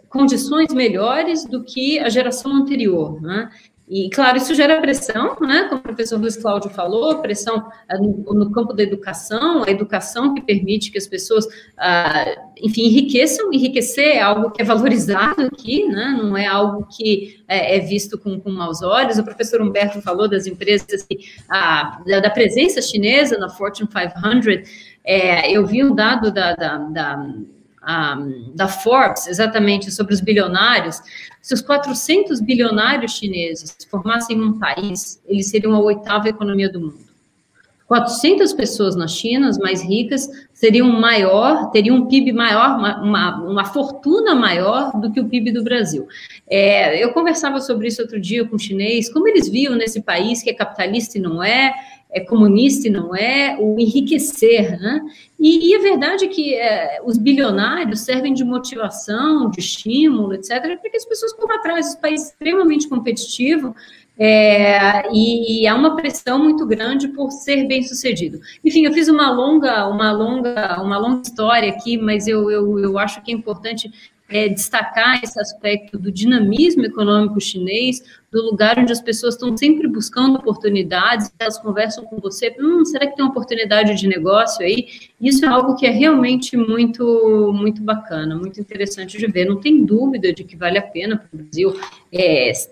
condições melhores do que a geração anterior, né? E, claro, isso gera pressão, né? Como o professor Luiz Cláudio falou, pressão no campo da educação, a educação que permite que as pessoas, enfim, enriqueçam. Enriquecer é algo que é valorizado aqui, né? Não é algo que é visto com maus olhos. O professor Humberto falou das empresas, da presença chinesa na Fortune 500. Eu vi um dado da Forbes, exatamente, sobre os bilionários. Se os 400 bilionários chineses formassem um país, eles seriam a 8ª economia do mundo. 400 pessoas na China, as mais ricas, teriam um PIB maior, uma fortuna maior do que o PIB do Brasil. Eu conversava sobre isso outro dia com um chinês, como eles viam nesse país que é capitalista e não é comunista e não é, o enriquecer, né? E a verdade é que os bilionários servem de motivação, de estímulo, etc., para que as pessoas corram atrás desse país extremamente competitivo, e há uma pressão muito grande por ser bem-sucedido. Enfim, eu fiz uma longa história aqui, mas eu acho que é importante destacar esse aspecto do dinamismo econômico chinês, do lugar onde as pessoas estão sempre buscando oportunidades, elas conversam com você, será que tem uma oportunidade de negócio aí? Isso é algo que é realmente muito, muito bacana, muito interessante de ver. Não tem dúvida de que vale a pena para o Brasil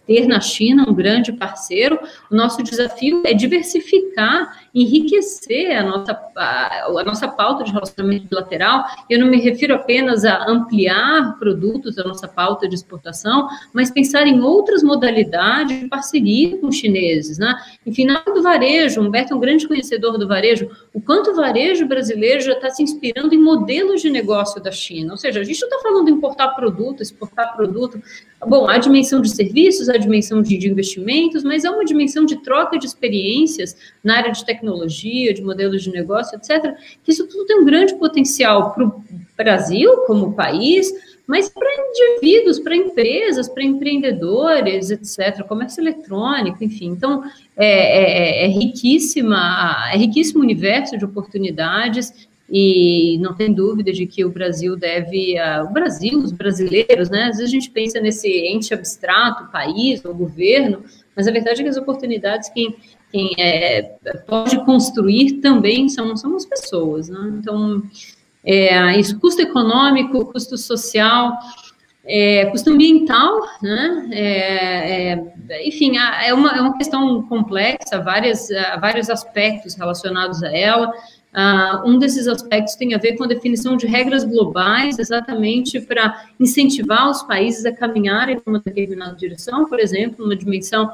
ter na China um grande parceiro. O nosso desafio é diversificar, enriquecer a nossa pauta de relacionamento bilateral. Eu não me refiro apenas a ampliar produtos da nossa pauta de exportação, mas pensar em outras modalidades de parceria com os chineses, né? Enfim, na área do varejo, Humberto é um grande conhecedor do varejo, o quanto o varejo brasileiro já está se inspirando em modelos de negócio da China, ou seja, a gente não está falando de importar produto, exportar produto, bom, há a dimensão de serviços, há a dimensão de investimentos, mas há uma dimensão de troca de experiências na área de tecnologia, de modelos de negócio, etc., que isso tudo tem um grande potencial para o Brasil como país, mas para indivíduos, para empresas, para empreendedores, etc., comércio eletrônico, enfim. Então, é riquíssimo o universo de oportunidades e não tem dúvida de que o Brasil os brasileiros, né? Às vezes a gente pensa nesse ente abstrato, país ou governo, mas a verdade é que as oportunidades quem pode construir também são as pessoas, né? Então, isso, custo econômico, custo social, custo ambiental, né? Enfim, é uma questão complexa, vários aspectos relacionados a ela. Um desses aspectos tem a ver com a definição de regras globais, exatamente para incentivar os países a caminharem em uma determinada direção, por exemplo, uma dimensão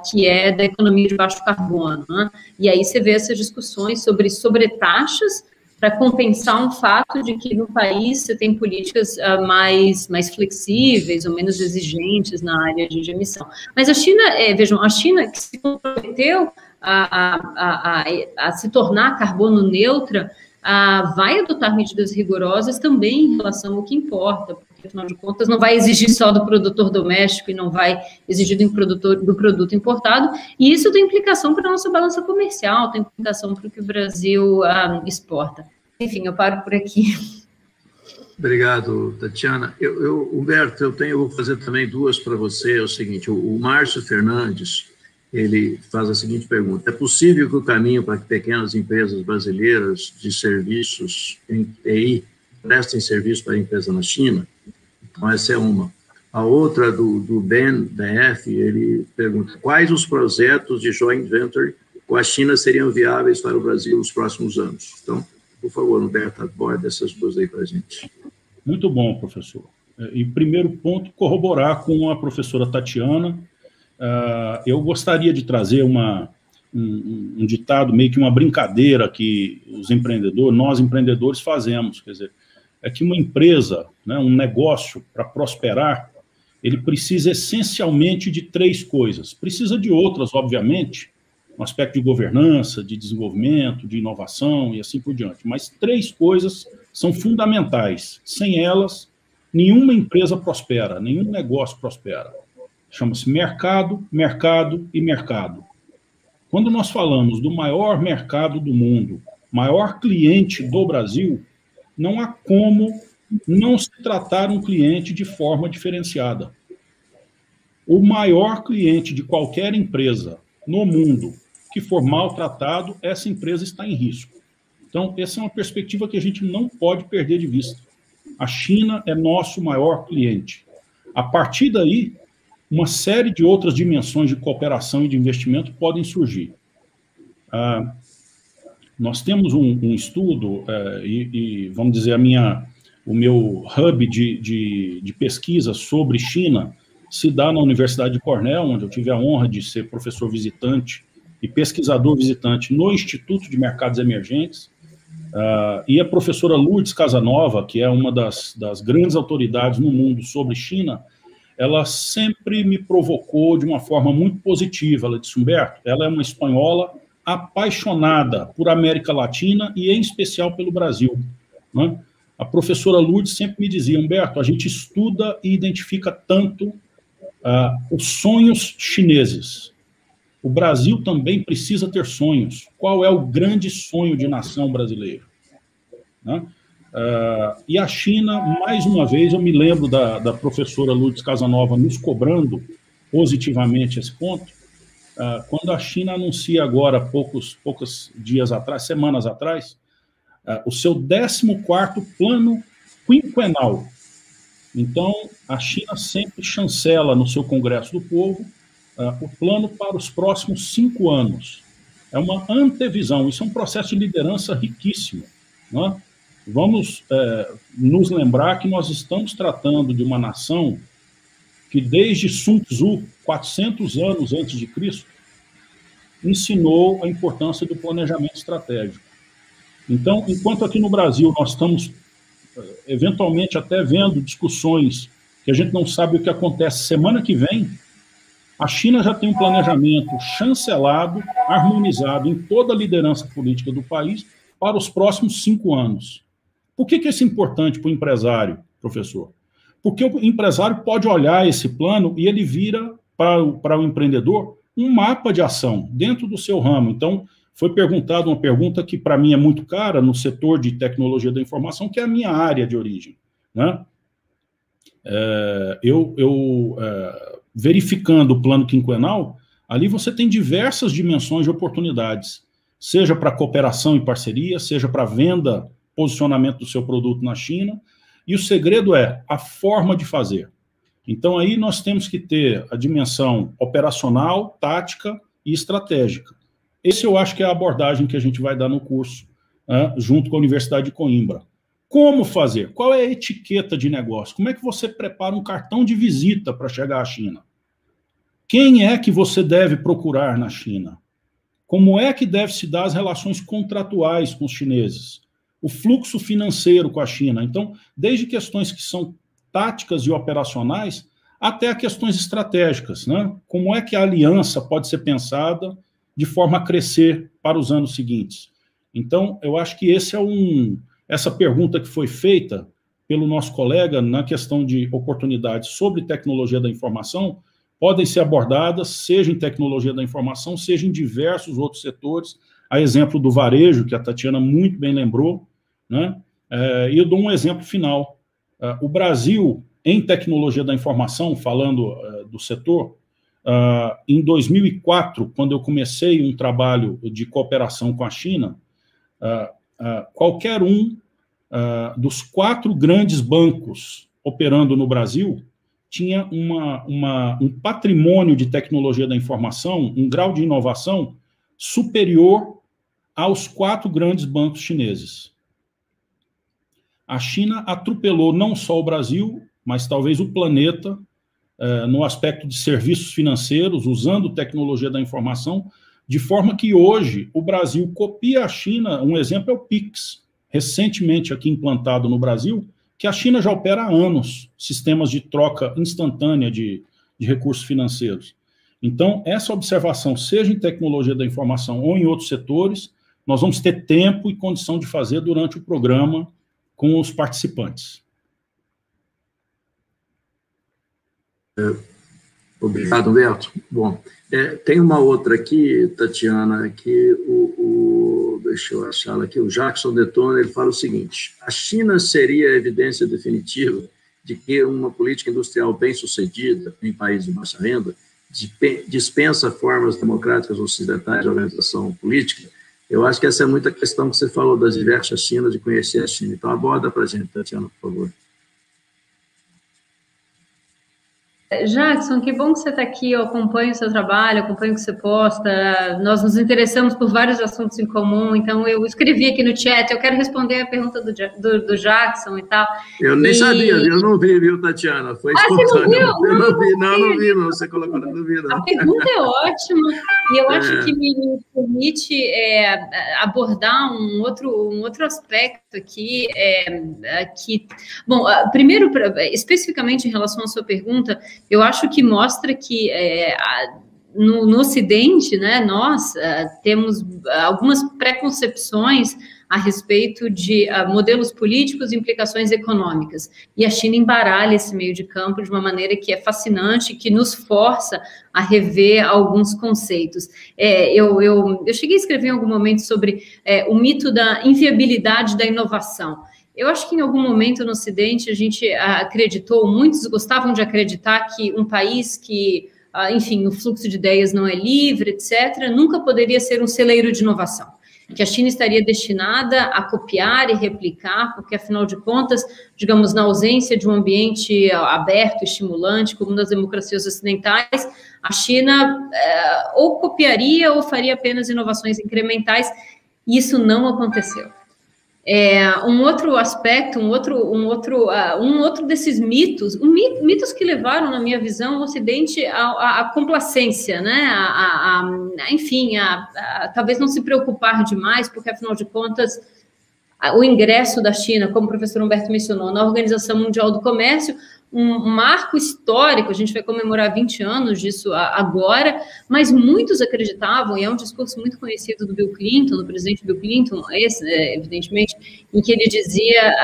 que é da economia de baixo carbono, né? E aí você vê essas discussões sobre sobretaxas, para compensar um fato de que no país você tem políticas mais flexíveis ou menos exigentes na área de emissão. Mas a China, vejam, a China que se comprometeu a se tornar carbono neutra, vai adotar medidas rigorosas também em relação ao que importa, porque, afinal de contas, não vai exigir só do produtor doméstico e não vai exigir do produto importado, e isso tem implicação para a nossa balança comercial, tem implicação para o que o Brasil exporta. Enfim, eu paro por aqui. Obrigado, Tatiana. Humberto, eu vou fazer também duas para você. É o seguinte, o Márcio Fernandes, ele faz a seguinte pergunta: é possível que o caminho para que pequenas empresas brasileiras de serviços em TI prestem serviço para a empresa na China? Então, essa é uma. A outra, do Ben DF, ele pergunta: quais os projetos de joint venture com a China seriam viáveis para o Brasil nos próximos anos? Então, por favor, Humberto, aborda essas duas aí para a gente. Muito bom, professor. E primeiro ponto, corroborar com a professora Tatiana. Eu gostaria de trazer um ditado, meio que uma brincadeira que nós empreendedores fazemos, quer dizer, é que uma empresa, né, um negócio, para prosperar, ele precisa essencialmente de 3 coisas. Precisa de outras, obviamente, no aspecto de governança, de desenvolvimento, de inovação e assim por diante, mas 3 coisas são fundamentais. Sem elas, nenhuma empresa prospera, nenhum negócio prospera. Chama-se mercado, mercado e mercado. Quando nós falamos do maior mercado do mundo, maior cliente do Brasil, não há como não se tratar um cliente de forma diferenciada. O maior cliente de qualquer empresa no mundo que for maltratado, essa empresa está em risco. Então, essa é uma perspectiva que a gente não pode perder de vista. A China é nosso maior cliente. A partir daí, uma série de outras dimensões de cooperação e de investimento podem surgir. Nós temos um estudo, vamos dizer, o meu hub de pesquisa sobre China se dá na Universidade de Cornell, onde eu tive a honra de ser professor visitante e pesquisador visitante no Instituto de Mercados Emergentes, e a professora Lourdes Casanova, que é uma das grandes autoridades no mundo sobre China, ela sempre me provocou de uma forma muito positiva. Ela disse: Humberto, ela é uma espanhola apaixonada por América Latina e, em especial, pelo Brasil, né? A professora Lourdes sempre me dizia: Humberto, a gente estuda e identifica tanto os sonhos chineses. O Brasil também precisa ter sonhos. Qual é o grande sonho de nação brasileira? Né? E a China, mais uma vez, eu me lembro da professora Lourdes Casanova nos cobrando positivamente esse ponto, quando a China anuncia agora, poucos dias atrás, semanas atrás, o seu 14º plano quinquenal. Então, a China sempre chancela no seu Congresso do Povo o plano para os próximos 5 anos. É uma antevisão, isso é um processo de liderança riquíssimo, né? Vamos nos lembrar que nós estamos tratando de uma nação que, desde Sun Tzu, 400 anos antes de Cristo, ensinou a importância do planejamento estratégico. Então, enquanto aqui no Brasil nós estamos, eventualmente, até vendo discussões que a gente não sabe o que acontece semana que vem, a China já tem um planejamento chancelado, harmonizado em toda a liderança política do país para os próximos 5 anos. Por que isso é importante para o empresário, professor? Porque o empresário pode olhar esse plano e ele vira para o empreendedor um mapa de ação dentro do seu ramo. Então, foi perguntada uma pergunta que para mim é muito cara no setor de tecnologia da informação, que é a minha área de origem, né? Verificando o plano quinquenal, ali você tem diversas dimensões de oportunidades, seja para cooperação e parceria, seja para venda, posicionamento do seu produto na China, e o segredo é a forma de fazer. Então, aí nós temos que ter a dimensão operacional, tática e estratégica. Esse eu acho que é a abordagem que a gente vai dar no curso, junto com a Universidade de Coimbra. Como fazer? Qual é a etiqueta de negócio? Como é que você prepara um cartão de visita para chegar à China? Quem é que você deve procurar na China? Como é que deve se dar as relações contratuais com os chineses? O fluxo financeiro com a China. Então, desde questões que são táticas e operacionais, até questões estratégicas, né? Como é que a aliança pode ser pensada de forma a crescer para os anos seguintes? Então, eu acho que essa pergunta que foi feita pelo nosso colega na questão de oportunidades sobre tecnologia da informação podem ser abordadas, seja em tecnologia da informação, seja em diversos outros setores, a exemplo do varejo, que a Tatiana muito bem lembrou, né? E eu dou um exemplo final. O Brasil, em tecnologia da informação, falando do setor, em 2004, quando eu comecei um trabalho de cooperação com a China, qualquer um dos 4 grandes bancos operando no Brasil tinha um patrimônio de tecnologia da informação, um grau de inovação superior aos 4 grandes bancos chineses. A China atropelou não só o Brasil, mas talvez o planeta, no aspecto de serviços financeiros, usando tecnologia da informação, de forma que hoje o Brasil copia a China. Um exemplo é o Pix, recentemente aqui implantado no Brasil, que a China já opera há anos, sistemas de troca instantânea de recursos financeiros. Então, essa observação, seja em tecnologia da informação ou em outros setores, nós vamos ter tempo e condição de fazer durante o programa com os participantes. Obrigado, Humberto. Bom, tem uma outra aqui, Tatiana, que deixa eu achá-la aqui, o Jackson Detona, ele fala o seguinte: a China seria a evidência definitiva de que uma política industrial bem-sucedida em países de baixa renda dispensa formas democráticas ocidentais de organização política? Eu acho que essa é muita questão que você falou das diversas Chinas, de conhecer a China. Então, aborda para a gente, Tatiana, por favor. Jackson, que bom que você está aqui, eu acompanho o seu trabalho, acompanho o que você posta, nós nos interessamos por vários assuntos em comum, então eu escrevi aqui no chat, eu quero responder a pergunta do Jackson e tal. Eu nem sabia, eu não vi, viu, Tatiana? Foi espontâneo. Você não viu? Eu não vi, não, você colocou, não vi, não. A pergunta é ótima, E eu acho que me permite abordar um outro aspecto aqui, bom, primeiro, especificamente em relação à sua pergunta, eu acho que mostra que no Ocidente, né, nós temos algumas preconcepções a respeito de modelos políticos e implicações econômicas. E a China embaralha esse meio de campo de uma maneira que é fascinante, que nos força a rever alguns conceitos. Eu cheguei a escrever em algum momento sobre o mito da inviabilidade da inovação. Eu acho que em algum momento no Ocidente a gente acreditou, muitos gostavam de acreditar que um país que, enfim, o fluxo de ideias não é livre, etc., nunca poderia ser um celeiro de inovação, que a China estaria destinada a copiar e replicar, porque, afinal de contas, digamos, na ausência de um ambiente aberto, estimulante, como nas democracias ocidentais, a China ou copiaria ou faria apenas inovações incrementais, e isso não aconteceu. Um outro aspecto, um outro desses mitos, mitos que levaram, na minha visão, o Ocidente à complacência, né? Enfim, talvez não se preocupar demais, porque, afinal de contas, o ingresso da China, como o professor Humberto mencionou, na Organização Mundial do Comércio, um marco histórico, a gente vai comemorar 20 anos disso agora, mas muitos acreditavam, e é um discurso muito conhecido do Bill Clinton, do presidente Bill Clinton, evidentemente, em que ele dizia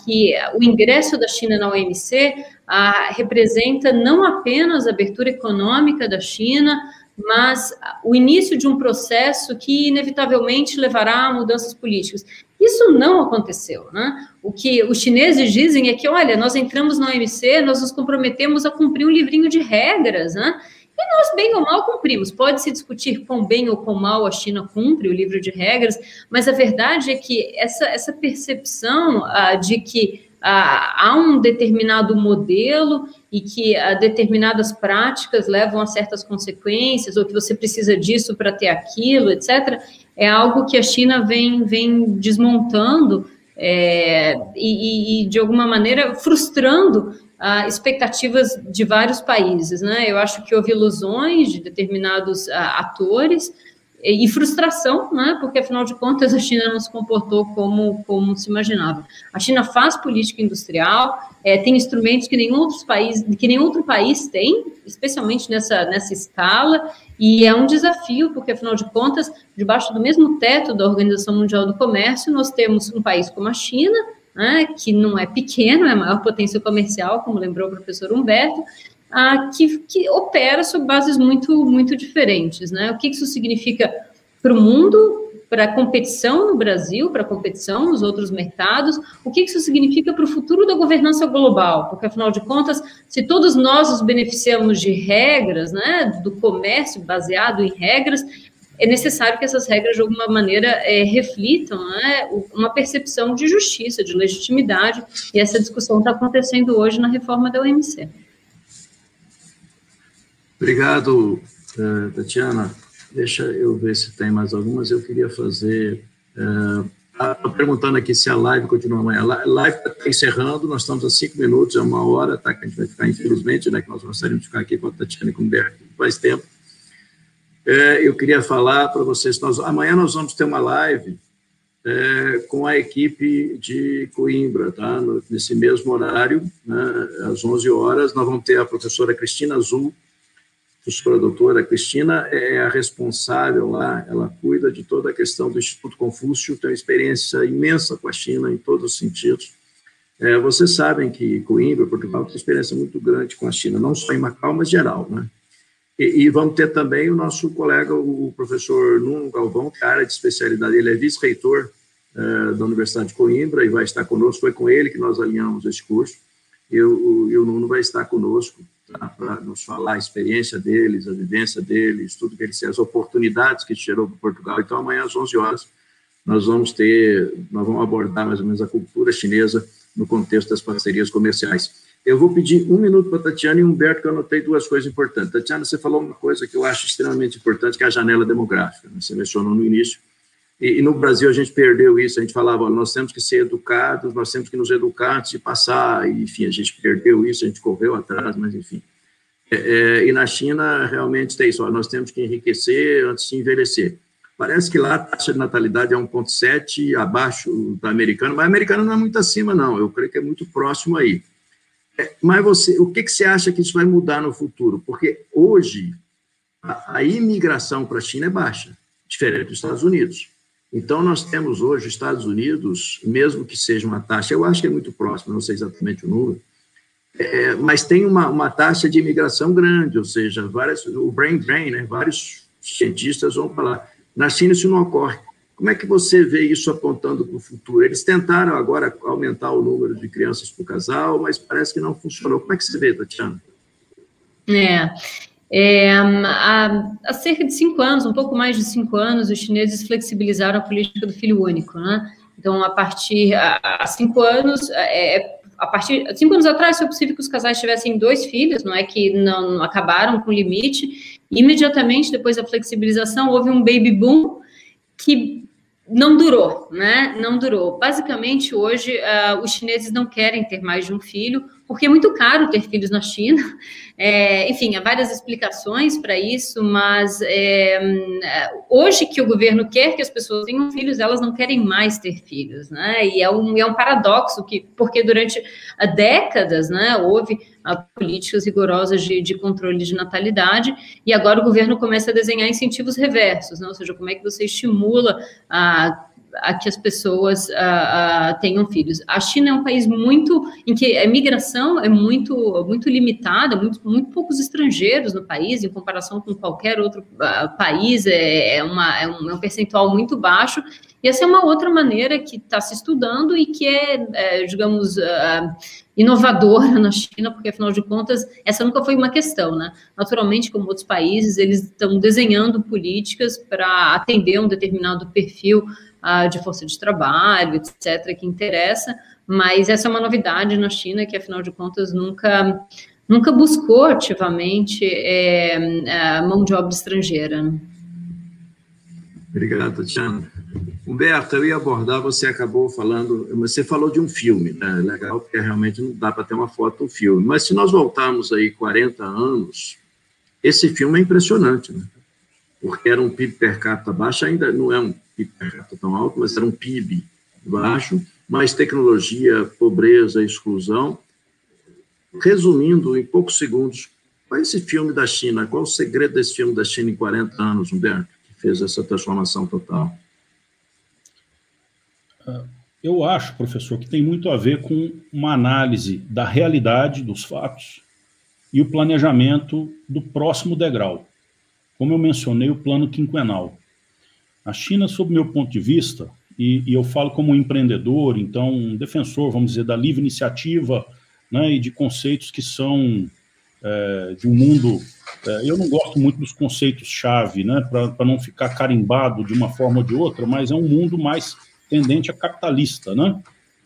que o ingresso da China na OMC representa não apenas a abertura econômica da China, mas o início de um processo que inevitavelmente levará a mudanças políticas. Isso não aconteceu, né? O que os chineses dizem é que, olha, nós entramos na OMC, nós nos comprometemos a cumprir um livrinho de regras, né? E nós, bem ou mal, cumprimos. Pode-se discutir quão bem ou quão mal a China cumpre o livro de regras, mas a verdade é que essa percepção de que há um determinado modelo e que determinadas práticas levam a certas consequências, ou que você precisa disso para ter aquilo, etc., é algo que a China vem desmontando e, de alguma maneira, frustrando expectativas de vários países, né? Eu acho que houve ilusões de determinados atores e frustração, né? Porque, afinal de contas, a China não se comportou como se imaginava. A China faz política industrial, tem instrumentos que nenhum outro país tem, especialmente nessa escala, e é um desafio, porque, afinal de contas, debaixo do mesmo teto da Organização Mundial do Comércio, nós temos um país como a China, né, que não é pequeno, é a maior potência comercial, como lembrou o professor Humberto, que opera sob bases muito, muito diferentes, né? O que isso significa para o mundo, para a competição no Brasil, para a competição nos outros mercados, o que isso significa para o futuro da governança global, porque, afinal de contas, se todos nós nos beneficiamos de regras, né, do comércio baseado em regras, é necessário que essas regras, de alguma maneira, reflitam, né, uma percepção de justiça, de legitimidade, e essa discussão está acontecendo hoje na reforma da OMC. Obrigado, Tatiana. Deixa eu ver se tem mais algumas. Eu queria fazer... Estou perguntando aqui se a live continua amanhã. A live está encerrando, nós estamos a 5 minutos, é 1 hora, tá, que a gente vai ficar, infelizmente, né, que nós gostaríamos de ficar aqui com a Tatiana e com o Humberto faz tempo. Eu queria falar para vocês, amanhã nós vamos ter uma live com a equipe de Coimbra, tá? Nesse mesmo horário, né, às 11 horas, nós vamos ter a professora Cristina Azul, professora doutora Cristina é a responsável lá, ela cuida de toda a questão do Instituto Confúcio, tem uma experiência imensa com a China em todos os sentidos. Vocês sabem que Coimbra, Portugal, tem uma experiência muito grande com a China, não só em Macau, mas geral, né? E vamos ter também o nosso colega, o professor Nuno Galvão, que é a área de especialidade, ele é vice-reitor da Universidade de Coimbra e vai estar conosco, foi com ele que nós alinhamos esse curso, e o Nuno vai estar conosco, tá, para nos falar a experiência deles, a vivência deles, tudo que eles têm, as oportunidades que gerou para Portugal. Então, amanhã às 11 horas, nós vamos abordar mais ou menos a cultura chinesa no contexto das parcerias comerciais. Eu vou pedir 1 minuto para a Tatiana e Humberto, que eu anotei 2 coisas importantes. Tatiana, você falou uma coisa que eu acho extremamente importante, que é a janela demográfica, né? Você mencionou no início. E no Brasil a gente perdeu isso, a gente falava, nós temos que ser educados, nós temos que nos educar antes de passar, e, enfim, a gente perdeu isso, a gente correu atrás, mas enfim. E na China, realmente, tem isso. Nós temos que enriquecer antes de envelhecer. Parece que lá a taxa de natalidade é 1,7, abaixo da americana, mas a americana não é muito acima, não. Eu creio que é muito próximo aí. Mas o que você acha que isso vai mudar no futuro? Porque hoje a imigração para a China é baixa, diferente dos Estados Unidos. Então, nós temos hoje os Estados Unidos, mesmo que seja uma taxa, eu acho que é muito próximo, não sei exatamente o número, mas tem uma taxa de imigração grande, ou seja, o brain drain, né, vários cientistas vão falar. Na China isso não ocorre. Como é que você vê isso apontando para o futuro? Eles tentaram agora aumentar o número de crianças por casal, mas parece que não funcionou. Como é que você vê, Tatiana? Há cerca de 5 anos, um pouco mais de 5 anos, os chineses flexibilizaram a política do filho único, né? Então, há 5 anos, a partir de 5 anos atrás, foi possível que os casais tivessem 2 filhos, não é que não acabaram com o limite. Imediatamente depois da flexibilização, houve um baby boom que não durou, né? Não durou. Basicamente, hoje, os chineses não querem ter mais de um filho, porque é muito caro ter filhos na China. Enfim, há várias explicações para isso, mas hoje que o governo quer que as pessoas tenham filhos, elas não querem mais ter filhos, né? E é um paradoxo, porque durante décadas, né, houve políticas rigorosas de controle de natalidade, e agora o governo começa a desenhar incentivos reversos, né? Ou seja, como é que você estimula a que as pessoas tenham filhos. A China é um país em que a imigração é muito limitada, muito poucos estrangeiros no país, em comparação com qualquer outro país, é um percentual muito baixo, e essa é uma outra maneira que está se estudando e que digamos, inovadora na China, porque, afinal de contas, essa nunca foi uma questão, né? Naturalmente, como outros países, eles estão desenhando políticas para atender um determinado perfil de força de trabalho, etc., que interessa, mas essa é uma novidade na China, que, afinal de contas, nunca buscou ativamente mão de obra estrangeira. Obrigado, Tatiana. Humberto, eu ia abordar, você acabou falando, você falou de um filme, né? Legal, porque realmente não dá para ter uma foto do filme, mas se nós voltarmos aí 40 anos, esse filme é impressionante, né? Porque era um PIB per capita baixo, ainda não é um PIB per capita tão alto, mas era um PIB baixo, mais tecnologia, pobreza, exclusão. Resumindo, em poucos segundos, qual é esse filme da China? Qual é o segredo desse filme da China em 40 anos, Humberto, que fez essa transformação total? Eu acho, professor, que tem muito a ver com uma análise da realidade, dos fatos, e o planejamento do próximo degrau. Como eu mencionei, o plano quinquenal. A China, sob meu ponto de vista, e eu falo como empreendedor, então um defensor, vamos dizer, da livre iniciativa, né, e de conceitos que são de um mundo... eu não gosto muito dos conceitos-chave, né, para não ficar carimbado de uma forma ou de outra, mas é um mundo mais tendente a capitalista, né?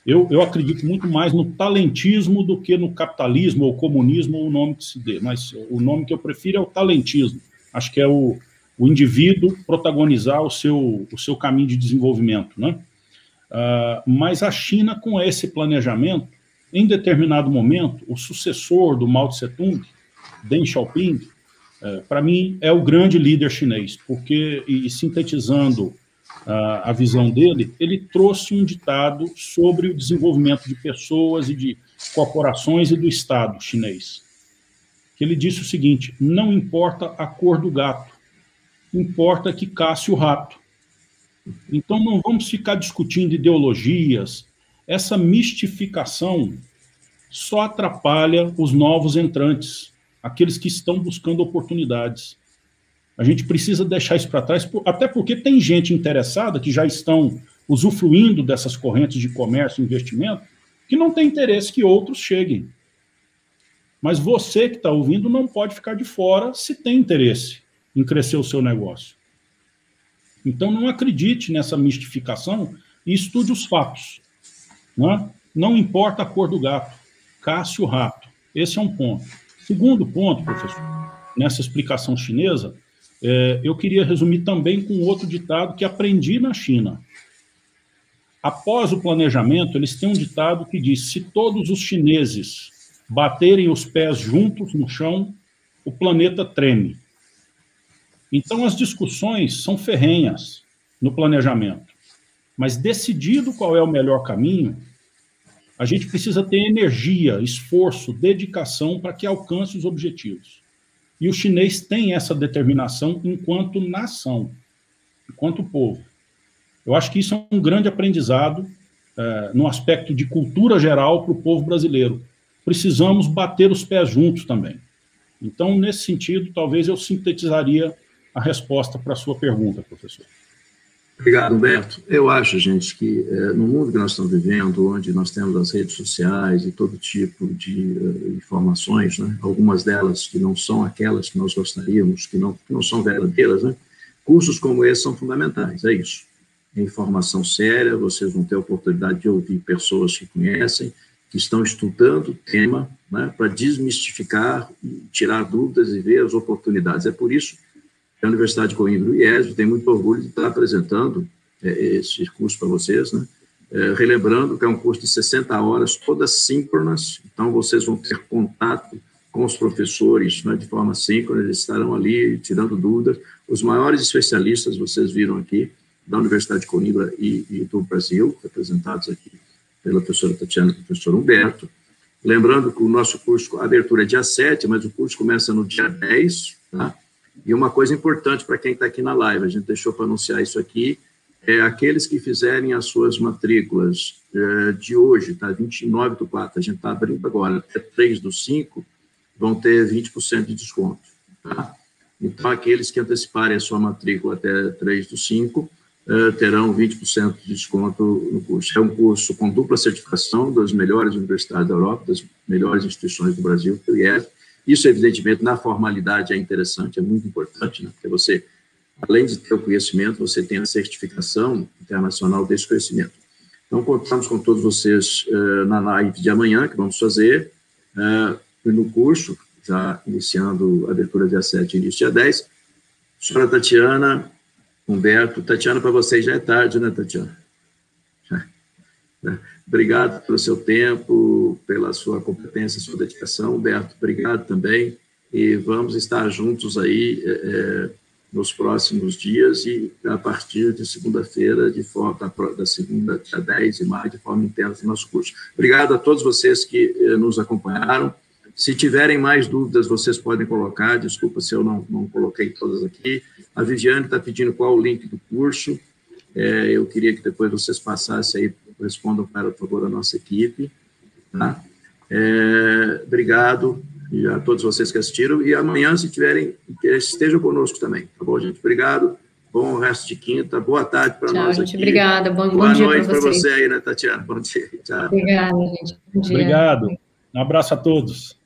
Eu acredito muito mais no talentismo do que no capitalismo ou comunismo, ou o nome que se dê, mas o nome que eu prefiro é o talentismo. Acho que é o indivíduo protagonizar o seu caminho de desenvolvimento, né? Mas a China, com esse planejamento, em determinado momento, o sucessor do Mao Tse-tung, Deng Xiaoping, para mim, é o grande líder chinês, porque, e sintetizando a visão dele, ele trouxe um ditado sobre o desenvolvimento de pessoas e de corporações e do Estado chinês. Que ele disse o seguinte: não importa a cor do gato, importa que casse o rato. Então não vamos ficar discutindo ideologias. Essa mistificação só atrapalha os novos entrantes, aqueles que estão buscando oportunidades. A gente precisa deixar isso para trás, até porque tem gente interessada que já estão usufruindo dessas correntes de comércio e investimento, que não tem interesse que outros cheguem. Mas você que está ouvindo não pode ficar de fora se tem interesse em crescer o seu negócio. Então não acredite nessa mistificação e estude os fatos. Né? Não importa a cor do gato, casse o rato. Esse é um ponto. Segundo ponto, professor, nessa explicação chinesa, eu queria resumir também com outro ditado que aprendi na China. Após o planejamento, eles têm um ditado que diz: se todos os chineses baterem os pés juntos no chão, o planeta treme. Então, as discussões são ferrenhas no planejamento, mas decidido qual é o melhor caminho, a gente precisa ter energia, esforço, dedicação para que alcance os objetivos. E o chinês tem essa determinação enquanto nação, enquanto povo. Eu acho que isso é um grande aprendizado no aspecto de cultura geral para o povo brasileiro. Precisamos bater os pés juntos também. Então, nesse sentido, talvez eu sintetizaria a resposta para a sua pergunta, professor. Obrigado, Humberto. Eu acho, gente, que no mundo que nós estamos vivendo, onde nós temos as redes sociais e todo tipo de informações, né, algumas delas que não são aquelas que nós gostaríamos, que não são verdadeiras, né, cursos como esse são fundamentais, é isso. É informação séria, vocês vão ter a oportunidade de ouvir pessoas que conhecem, que estão estudando o tema, né, para desmistificar, tirar dúvidas e ver as oportunidades. É por isso que a Universidade de Coimbra e o IESB tem muito orgulho de estar apresentando esse curso para vocês, né, relembrando que é um curso de 60 horas, todas síncronas, então vocês vão ter contato com os professores, né, de forma síncrona, eles estarão ali tirando dúvidas. Os maiores especialistas, vocês viram aqui, da Universidade de Coimbra e do Brasil, representados aqui pela professora Tatiana e o professor Humberto. Lembrando que o nosso curso, a abertura é dia 7, mas o curso começa no dia 10, tá? E uma coisa importante para quem está aqui na live, a gente deixou para anunciar isso aqui, aqueles que fizerem as suas matrículas de hoje, tá? 29/4, a gente está abrindo agora, até 3/5, vão ter 20% de desconto, tá? Então, aqueles que anteciparem a sua matrícula até 3/5, terão 20% de desconto no curso. É um curso com dupla certificação das melhores universidades da Europa, das melhores instituições do Brasil, do IESB. Isso, evidentemente, na formalidade é interessante, é muito importante, né? Porque você, além de ter o conhecimento, você tem a certificação internacional desse conhecimento. Então, contamos com todos vocês na live de amanhã, que vamos fazer, no curso, já iniciando a abertura dia 7 e início dia 10. Senhora Tatiana, Humberto, Tatiana, para vocês já é tarde, né, Tatiana? Obrigado pelo seu tempo, pela sua competência, sua dedicação. Humberto, obrigado também. E vamos estar juntos aí nos próximos dias e a partir de segunda-feira, da segunda a 10 de maio, de forma intensa no nosso curso. Obrigado a todos vocês que nos acompanharam. Se tiverem mais dúvidas, vocês podem colocar. Desculpa se eu não coloquei todas aqui. A Viviane está pedindo qual o link do curso. Eu queria que depois vocês passassem aí, respondam para, por favor, a nossa equipe. Tá? Obrigado a todos vocês que assistiram. E amanhã, se tiverem, estejam conosco também. Tá bom, gente? Obrigado. Bom resto de quinta. Boa tarde para nós aqui. Obrigada. Bom Boa dia noite para você aí, né, Tatiana? Bom dia. Tchau. Obrigada, gente. Bom dia. Obrigado. Um abraço a todos.